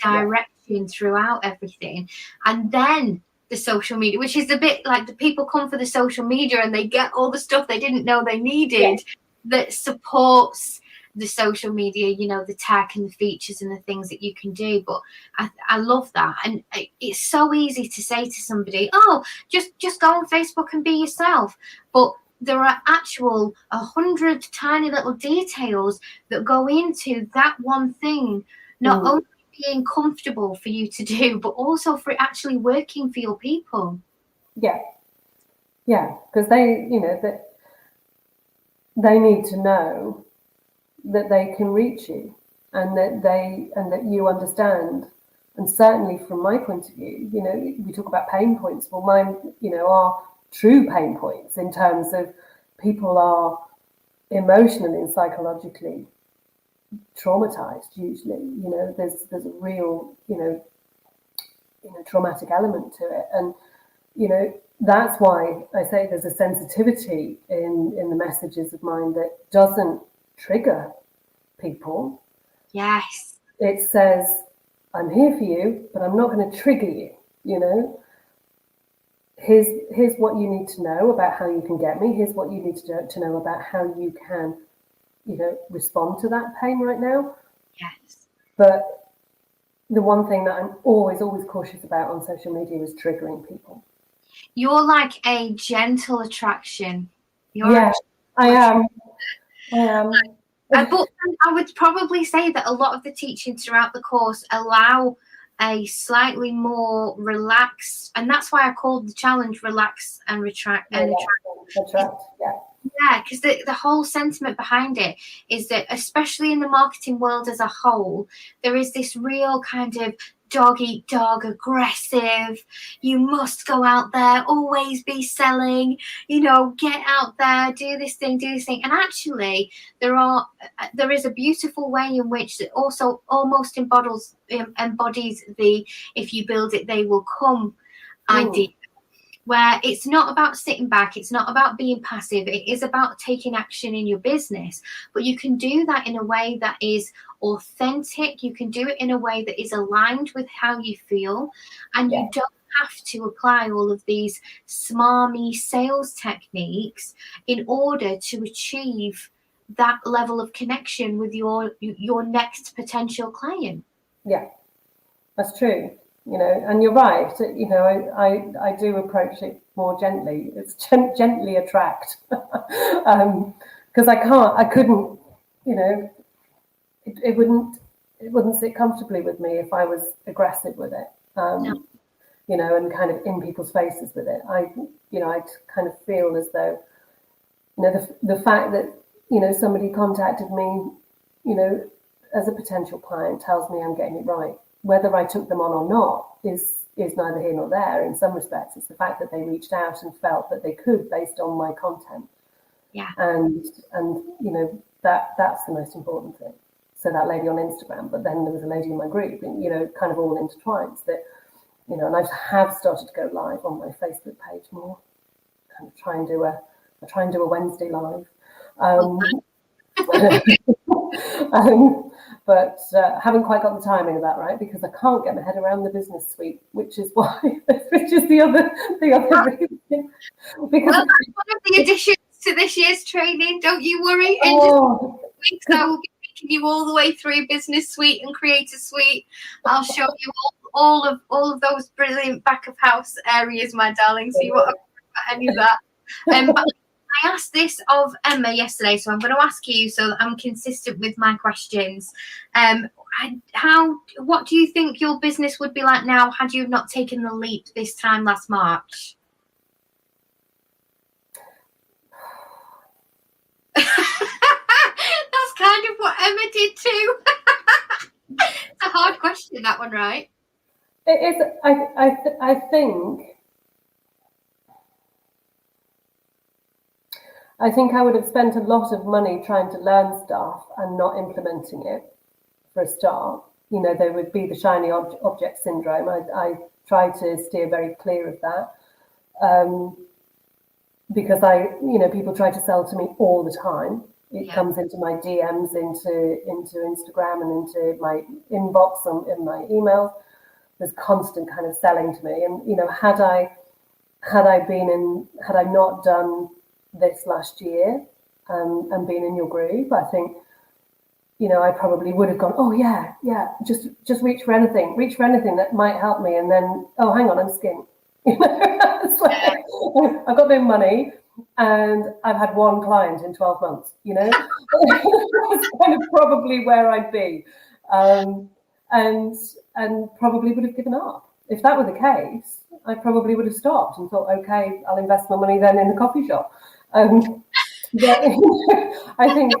direction throughout everything. And then the social media, which is a bit like the people come for the social media and they get all the stuff they didn't know they needed that supports the social media, the tech and the features and the things that you can do. But I love that. And it's so easy to say to somebody, oh, just go on Facebook and be yourself. But there are actual 100 tiny little details that go into that one thing, not only being comfortable for you to do, but also for it actually working for your people. Yeah, because they need to know that they can reach you, and that you understand. And certainly from my point of view, we talk about pain points. Well, mine, are true pain points in terms of people are emotionally and psychologically traumatized. Usually, there's a real, traumatic element to it, and that's why I say there's a sensitivity in the messages of mine that doesn't trigger people. Yes. It says, I'm here for you, but I'm not going to trigger you. Here's what you need to know about how you can get me. Here's what you need to know about how you can, respond to that pain right now. Yes. But the one thing that I'm always cautious about on social media is triggering people. You're like a gentle attraction. I am. But I would probably say that a lot of the teaching throughout the course allow a slightly more relaxed, and that's why I called the challenge relax and retract and attract. Yeah, because the whole sentiment behind it is that, especially in the marketing world as a whole, there is this real kind of dog eat dog, aggressive, you must go out there, always be selling, get out there, do this thing. And actually there is a beautiful way in which it also almost embodies the if you build it they will come idea, where it's not about sitting back, it's not about being passive, it is about taking action in your business. But you can do that in a way that is authentic, you can do it in a way that is aligned with how you feel, and you don't have to apply all of these smarmy sales techniques in order to achieve that level of connection with your next potential client. Yeah, that's true. And you're right. I do approach it more gently. It's gently attract, because I couldn't, it wouldn't sit comfortably with me if I was aggressive with it, No. And kind of in people's faces with it. I kind of feel as though, the fact that, somebody contacted me, as a potential client tells me I'm getting it right. Whether I took them on or not is neither here nor there. In some respects, it's the fact that they reached out and felt that they could based on my content. Yeah. And that's the most important thing. So that lady on Instagram, but then there was a lady in my group, and kind of all intertwined. That and I have started to go live on my Facebook page more. Kind of try and do a Wednesday live. But haven't quite got the timing of that right, because I can't get my head around the business suite, which is the other reason. Because that's one of the additions to this year's training. Don't you worry. In just weeks, I will be taking you all the way through business suite and creator suite. I'll show you all of those brilliant back of house areas, my darling. So you won't have to worry about any of that. But I asked this of Emma yesterday, so I'm going to ask you so that I'm consistent with my questions. What do you think your business would be like now had you not taken the leap this time last March? That's kind of what Emma did too. It's a hard question, that one, right? It is. I think I would have spent a lot of money trying to learn stuff and not implementing it for a start. There would be the shiny object syndrome. I try to steer very clear of that, because people try to sell to me all the time. It comes into my DMs, into Instagram, and into my inbox and in my emails. There's constant kind of selling to me, and had I not done this last year and been in your group, I think I probably would have gone, oh yeah, just reach for anything that might help me, and then, oh, hang on, I'm skinned. It's like, I've got no money and I've had one client in 12 months. That's kind of probably where I'd be, and probably would have given up. If that were the case, I probably would have stopped and thought, okay, I'll invest my money then in the coffee shop. But I think,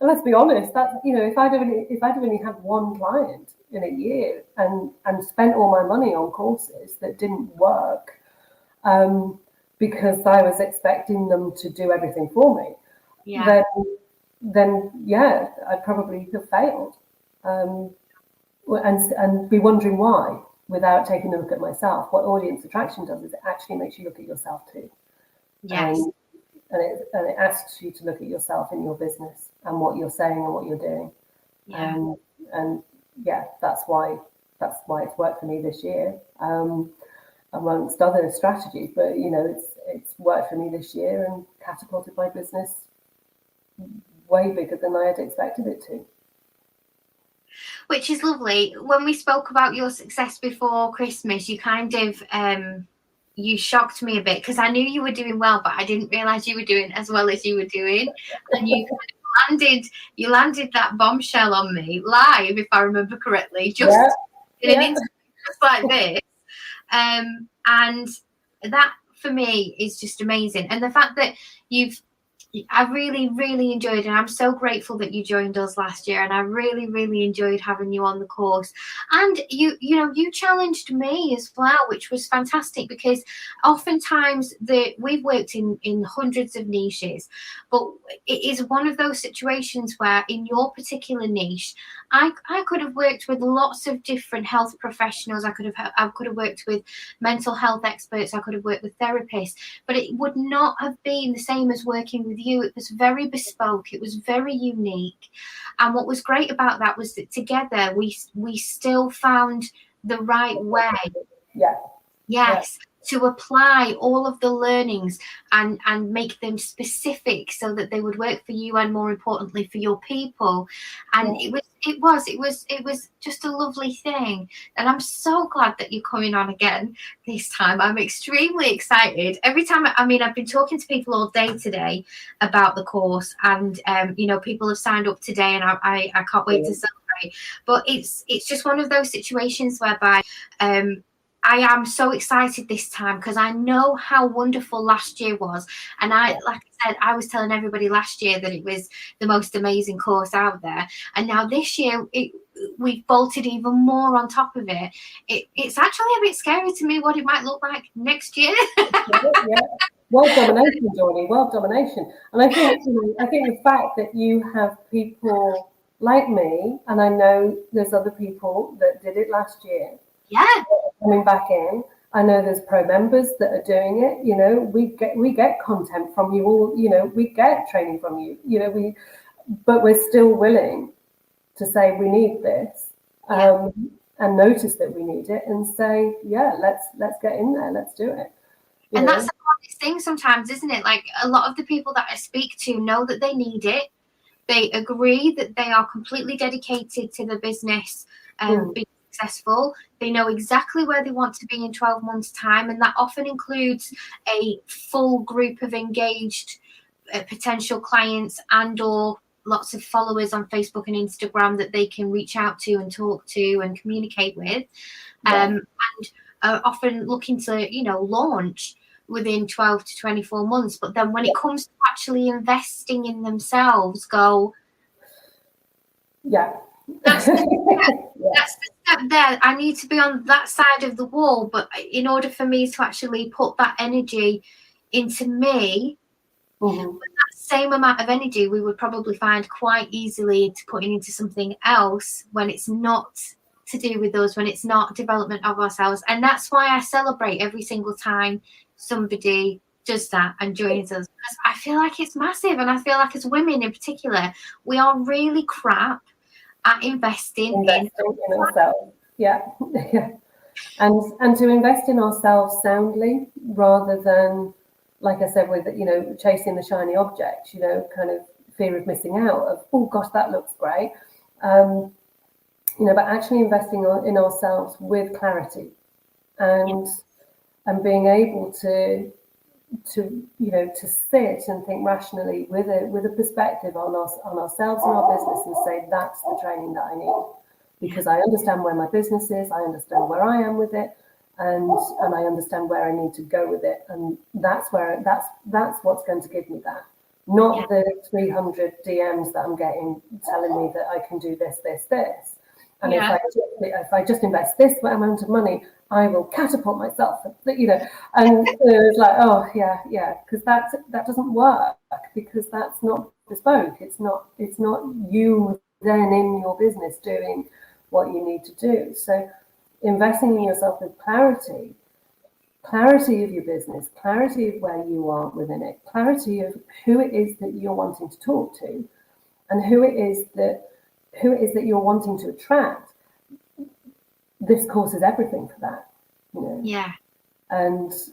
let's be honest, that if I'd only had one client in a year and spent all my money on courses that didn't work, because I was expecting them to do everything for me, then I'd probably have failed, and be wondering why without taking a look at myself. What Audience Attraction does is it actually makes you look at yourself too. Yes. And it asks you to look at yourself in your business and what you're saying and what you're doing. Yeah. And that's why it's worked for me this year, amongst other strategies. But it's worked for me this year and catapulted my business way bigger than I had expected it to. Which is lovely. When we spoke about your success before Christmas, you kind of you shocked me a bit, because I knew you were doing well, but I didn't realize you were doing as well as you were doing. And you landed that bombshell on me live, if I remember correctly, just in an interview just like this. And that for me is just amazing. And the fact that I really, really enjoyed, and I'm so grateful that you joined us last year. And I really, really enjoyed having you on the course. And you challenged me as well, which was fantastic, because oftentimes we've worked in hundreds of niches, but it is one of those situations where in your particular niche, I could have worked with lots of different health professionals. I could have worked with mental health experts. I could have worked with therapists, but it would not have been the same as working with you. It was very bespoke. It was very unique. And what was great about that was that together we still found the right way. Yeah. Yes. To apply all of the learnings and make them specific so that they would work for you and, more importantly, for your people. And it was just a lovely thing. And I'm so glad that you're coming on again this time. I'm extremely excited. Every time, I've been talking to people all day today about the course, and people have signed up today, and I can't wait to celebrate. But it's just one of those situations whereby I am so excited this time, because I know how wonderful last year was. And like I said, I was telling everybody last year that it was the most amazing course out there. And now this year, we've bolted even more on top of it. It's actually a bit scary to me what it might look like next year. World domination, Geordie, world domination. And I think the fact that you have people like me, and I know there's other people that did it last year. Yeah. Coming back in. I know there's pro members that are doing it. We get content from you all, we get training from you, but we're still willing to say we need this, and notice that we need it, and say, let's get in there, let's do it. And that's the hardest thing sometimes, isn't it? Like, a lot of the people that I speak to know that they need it. They agree that they are completely dedicated to the business and being successful. They know exactly where they want to be in 12 months' time, and that often includes a full group of engaged potential clients and/or lots of followers on Facebook and Instagram that they can reach out to and talk to and communicate with, and are often looking to launch within 12 to 24 months. But then when it comes to actually investing in themselves, that's the step there. I need to be on that side of the wall, but in order for me to actually put that energy into me, with that same amount of energy we would probably find quite easily to putting into something else when it's not to do with us, when it's not development of ourselves. And that's why I celebrate every single time somebody does that and joins us, because I feel like it's massive. And I feel like, as women in particular, we are really crap at investing in ourselves. And to invest in ourselves soundly, rather than, like I said, with chasing the shiny object, kind of fear of missing out, of, oh gosh, that looks great, but actually investing in ourselves with clarity, and being able to sit and think rationally with a perspective on ourselves and our business, and say, that's the training that I need, because I understand where my business is, I understand where I am with it, and I understand where I need to go with it, and that's what's going to give me that, not the 300 DMs that I'm getting telling me that I can do this. And if I just invest this amount of money, I will catapult myself, and it's like, oh yeah, because that doesn't work, because that's not bespoke. It's not you then in your business doing what you need to do. So investing in yourself with clarity of your business, clarity of where you are within it, clarity of who it is that you're wanting to talk to, and who it is that you're wanting to attract. This course is everything for that, And as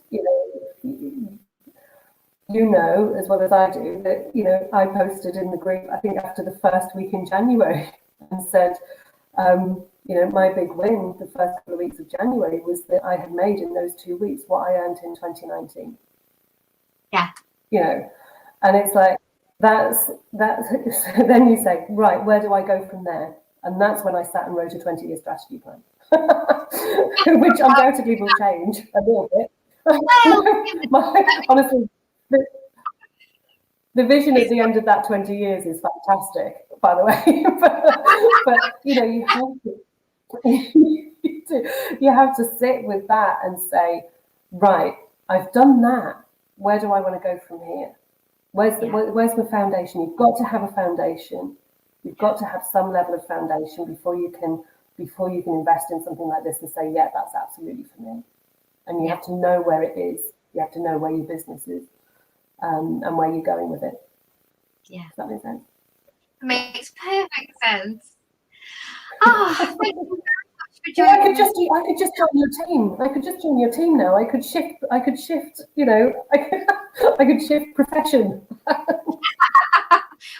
well as I do, that I posted in the group, I think after the first week in January, and said, my big win the first couple of weeks of January was that I had made in those 2 weeks what I earned in 2019. Yeah. And it's like, then you say, right, where do I go from there? And that's when I sat and wrote a 20-year strategy plan, which undoubtedly will change a little bit. Honestly, the vision at the end of that 20 years is fantastic, by the way. but you know, you have to sit with that and say, right, I've done that. Where do I want to go from here? Where's the foundation? You've got to have a foundation. You've got to have some level of foundation before you can invest in something like this and say, yeah, that's absolutely for me. And you have to know where it is. You have to know where your business is, and where you're going with it. Yeah. Does that make sense? It makes perfect sense. Oh, thank you very much for joining. I could just join your team. I could just join your team now. I could shift, you know, I could shift profession.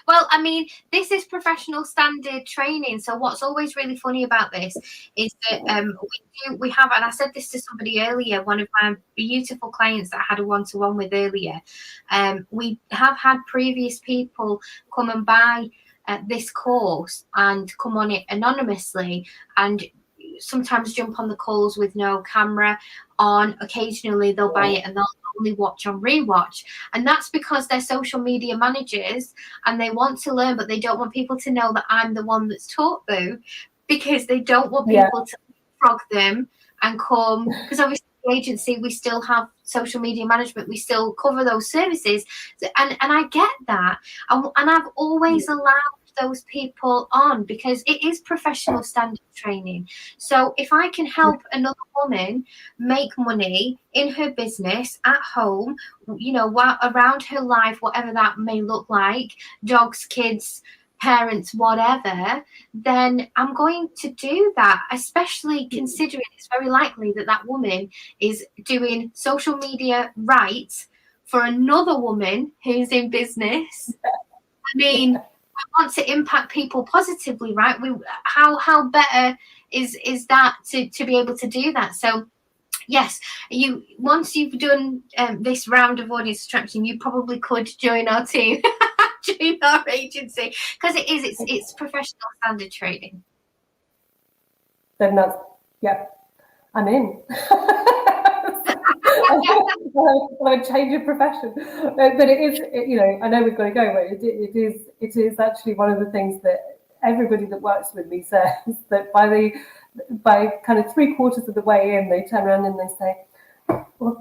Well, I mean, this is professional standard training. So what's always really funny about this is that we have, and I said this to somebody earlier, one of my beautiful clients that I had a one-to-one with earlier. We have had previous people come and buy this course and come on it anonymously, and sometimes jump on the calls with no camera on. Occasionally they'll buy it and they'll only watch on rewatch, and that's because they're social media managers and they want to learn, but they don't want people to know that I'm the one that's taught them, because they don't want people to frog them and come, because obviously the agency, we still have social media management, we still cover those services, and I get that, and I've always allowed those people on because it is professional standard training. So if I can help another woman make money in her business at home, you know, around her life, whatever that may look like, dogs, kids, parents, whatever, then I'm going to do that, especially considering it's very likely that that woman is doing social media right for another woman who's in business. I mean, I want to impact people positively, right? How better is that to be able to do that? So yes, once you've done this round of audience attraction, you probably could join our team, join our agency, because it's professional standard training. Then I'm in. I change of profession, but it is, you know, I know we've got to go, but it is actually one of the things that everybody that works with me says, that by kind of 3/4 of the way in, they turn around and they say, well,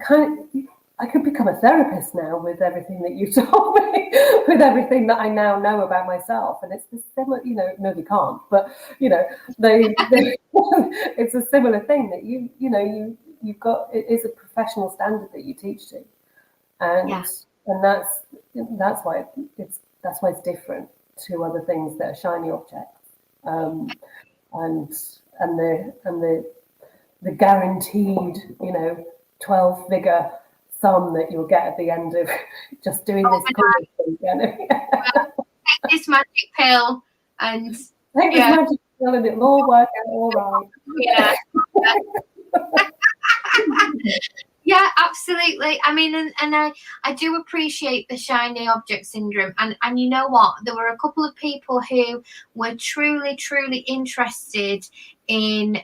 I could become a therapist now with everything that you told me, with everything that I now know about myself. And it's the similar, you know, no, they can't, but you know, it's a similar thing that you've got. It is a professional standard that you teach to, and that's why it's different to other things that are shiny objects, and the guaranteed, you know, 12-figure sum that you'll get at the end of just doing this course. Take this magic pill and take this magic pill and it'll all work out all right. Yeah. Yeah, absolutely. I mean, and I do appreciate the shiny object syndrome. And you know what? There were a couple of people who were truly, truly interested in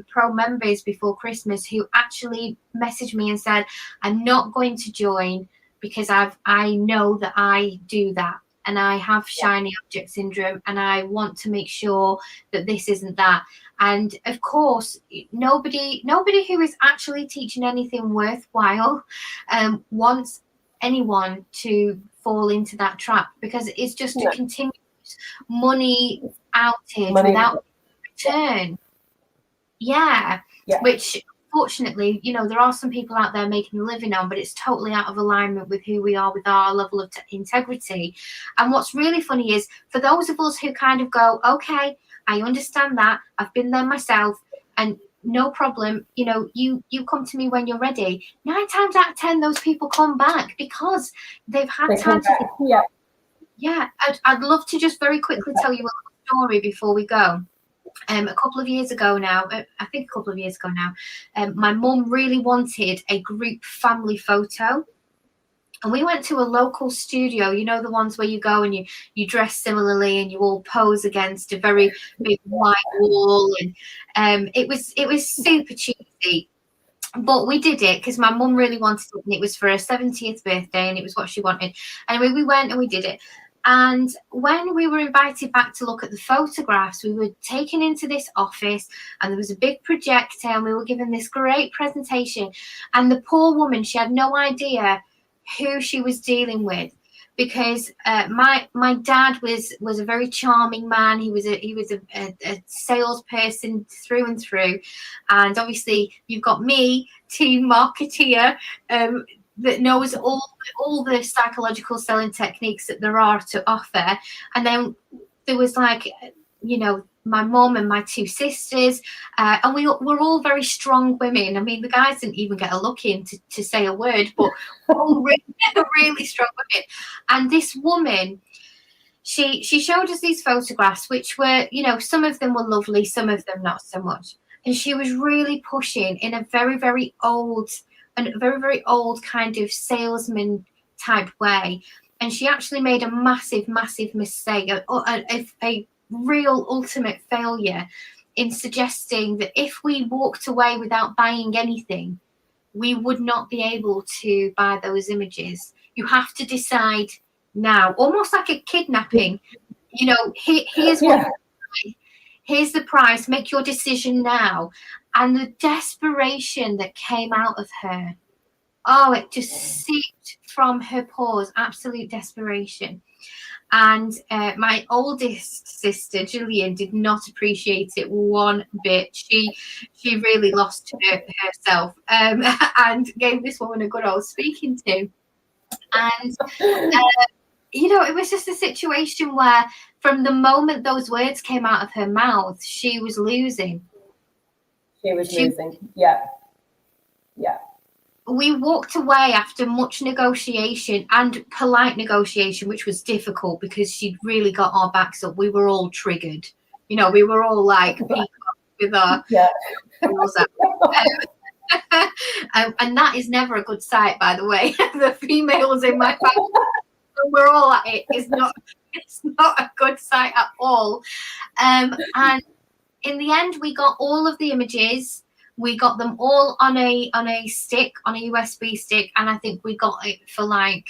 pro members before Christmas, who actually messaged me and said, I'm not going to join because I know that I do that. And I have shiny object syndrome, and I want to make sure that this isn't that. And of course, nobody who is actually teaching anything worthwhile wants anyone to fall into that trap, because it's just a continuous money outage without return. Yeah, which unfortunately, you know, there are some people out there making a living on, but it's totally out of alignment with who we are, with our level of integrity. And what's really funny is, for those of us who kind of go, okay, I understand that, I've been there myself, and no problem, you know, you come to me when you're ready. 9 times out of 10, those people come back because they've had time to think. Yeah, I'd love to just very quickly tell you a story before we go. A couple of years ago now, my mum really wanted a group family photo And we went to a local studio, you know, the ones where you go and you dress similarly and you all pose against a very big white wall. And it was super cheesy. But we did it because my mum really wanted it, and it was for her 70th birthday, and it was what she wanted. Anyway, we went and we did it. And when we were invited back to look at the photographs, we were taken into this office, and there was a big projector, and we were given this great presentation. And the poor woman, she had no idea who she was dealing with, because my dad was a very charming man. He was a salesperson through and through, and obviously you've got me, team marketeer, that knows all the psychological selling techniques that there are to offer. And then there was, like, you know, my mum and my two sisters, and we're all very strong women. I mean, the guys didn't even get a look in to say a word, but we're all really strong women. And this woman, she showed us these photographs, which were, you know, some of them were lovely, some of them not so much. And she was really pushing in a very, very old kind of salesman type way. And she actually made a massive mistake, a real ultimate failure, in suggesting that if we walked away without buying anything, we would not be able to buy those images. You have to decide now, almost like a kidnapping. You know, here's what here's the price, make your decision now. And the desperation that came out of her, oh, it just seeped from her pores, absolute desperation. And my oldest sister, Gillian, did not appreciate it one bit. She really lost herself, and gave this woman a good old speaking to. And you know, it was just a situation where, from the moment those words came out of her mouth, she was losing. She was losing. Yeah. We walked away after much negotiation and polite negotiation, which was difficult because she'd really got our backs up. We were all triggered. You know, we were all like with our balls out. And that is never a good sight, by the way. The females in my family, we're all at it. It's not a good sight at all. And in the end, we got all of the images. We got them all on a stick, on a USB stick, and I think we got it for like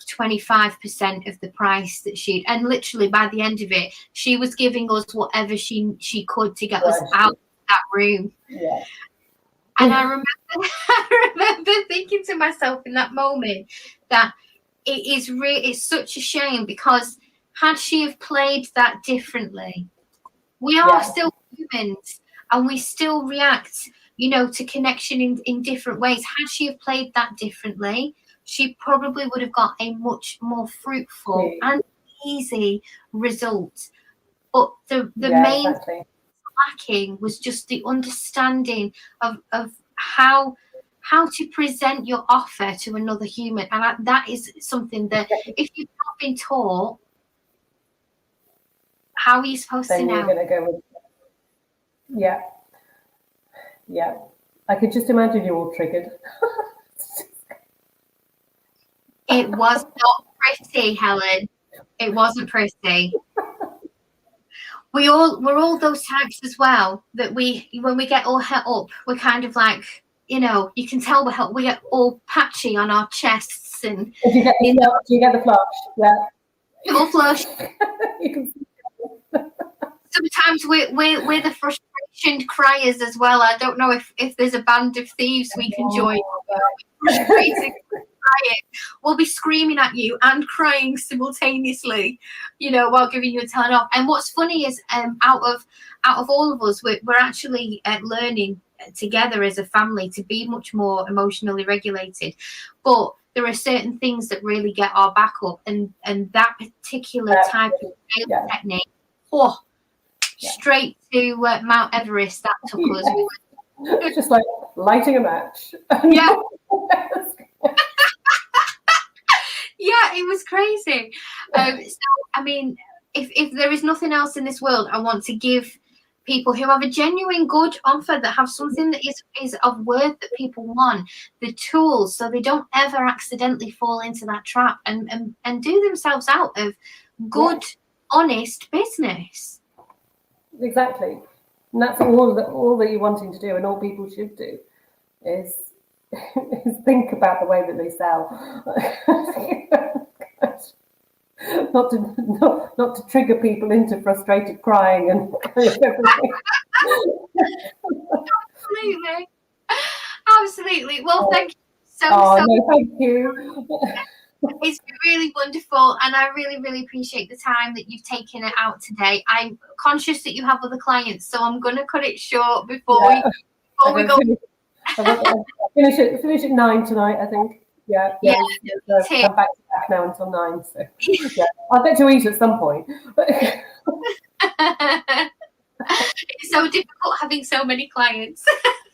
25% of the price that she'd. And literally by the end of it, she was giving us whatever she could to get us out of that room. Yeah. And I remember thinking to myself in that moment that it's such a shame, because had she have played that differently, we are still humans. And we still react, you know, to connection in different ways. Had she have played that differently, she probably would have got a much more fruitful and easy result. But the main lacking was just the understanding of how to present your offer to another human. And that is something that, if you've not been taught, how are you supposed to know? You're going to go with. Yeah. I could just imagine you all triggered. It was not pretty, Helen. It wasn't pretty. We're all those types as well, that when we get all het up, we're kind of like, you know, you can tell we get all patchy on our chests, and do you get the flush? Yeah. All flush. You can see. Sometimes we're the frustration criers as well. I don't know if there's a band of thieves we can join. Frustrated crying. We'll be screaming at you and crying simultaneously, you know, while giving you a turn off. And what's funny is, out of all of us, we're actually learning together as a family to be much more emotionally regulated. But there are certain things that really get our back up, and that particular type of technique. Straight to Mount Everest, that took us. It's just like lighting a match. Yeah. Yeah, it was crazy. So, I mean, if there is nothing else in this world, I want to give people who have a genuine good offer, that have something that is of worth that people want, the tools, so they don't ever accidentally fall into that trap and do themselves out of good, honest business. Exactly. And that's all that you're wanting to do, and all people should do is think about the way that they sell. not to trigger people into frustrated crying and everything. Absolutely. Well, thank you so no, much. Thank you. It's been really wonderful, and I really, really appreciate the time that you've taken it out today. I'm conscious that you have other clients, so I'm going to cut it short before we go. I'll finish at 9 tonight, I think. Yeah. So I'm back now until 9. So yeah, I'll get to eat at some point. It's so difficult having so many clients.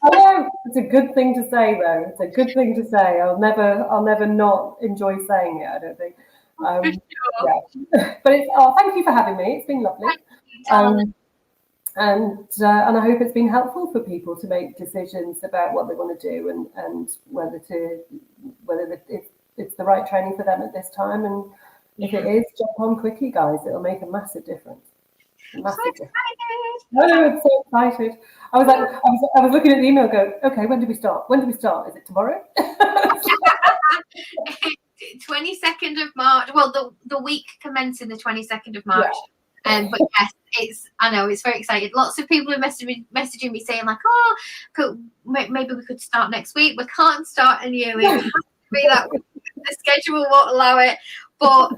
I know. It's a good thing to say, though. It's a good thing to say. I'll never not enjoy saying it, I don't think. Sure. Yeah. But thank you for having me. It's been lovely. And I hope it's been helpful for people to make decisions about what they want to do and whether it's the right training for them at this time. And if it is, jump on quickly, guys. It'll make a massive difference. Massive difference. No, I'm so excited. I was looking at the email going, okay, when do we start? Is it tomorrow? 22nd of March. Well, the week commencing the 22nd of March. Yeah. But yes, I know it's very exciting. Lots of people are messaging me saying like, maybe we could start next week. We can't start any earlier. It has to be that week. The schedule won't allow it. But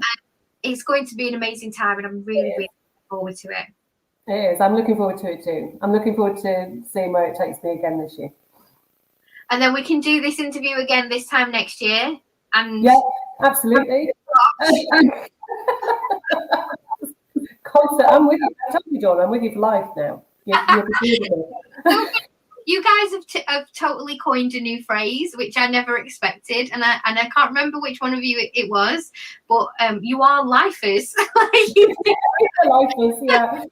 it's going to be an amazing time, and I'm really, really looking forward to it. It is. I'm looking forward to it too. I'm looking forward to seeing where it takes me again this year. And then we can do this interview again this time next year. And yeah, absolutely. Constant. I'm with you. I told you, Dawn, I'm with you for life now. You guys have totally coined a new phrase, which I never expected, and I can't remember which one of you it was, but you are lifers. Lifers, yeah.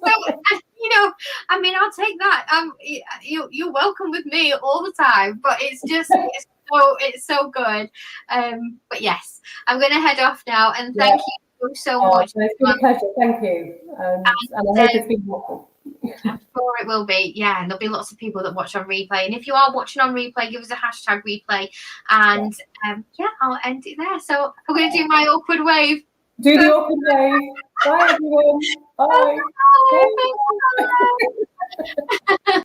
So, I mean, I'll take that. You're welcome with me all the time, but it's so good. But yes, I'm going to head off now, and thank you so much. It's been a pleasure. Thank you, and I hope it's been helpful. I'm sure it will be. Yeah, and there'll be lots of people that watch on replay. And if you are watching on replay, give us a hashtag replay. And I'll end it there. So I'm going to do my awkward wave. Do the awkward wave. Bye, everyone. Bye. Bye.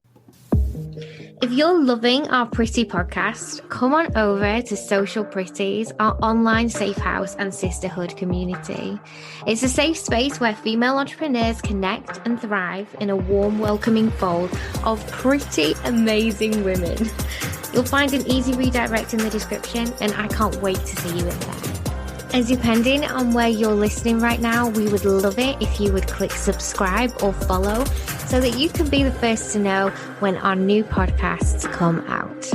If you're loving our Pretty podcast, come on over to Social Pretties, our online safe house and sisterhood community. It's a safe space where female entrepreneurs connect and thrive in a warm, welcoming fold of pretty amazing women. You'll find an easy redirect in the description, and I can't wait to see you in there. And depending on where you're listening right now, we would love it if you would click subscribe or follow so that you can be the first to know when our new podcasts come out.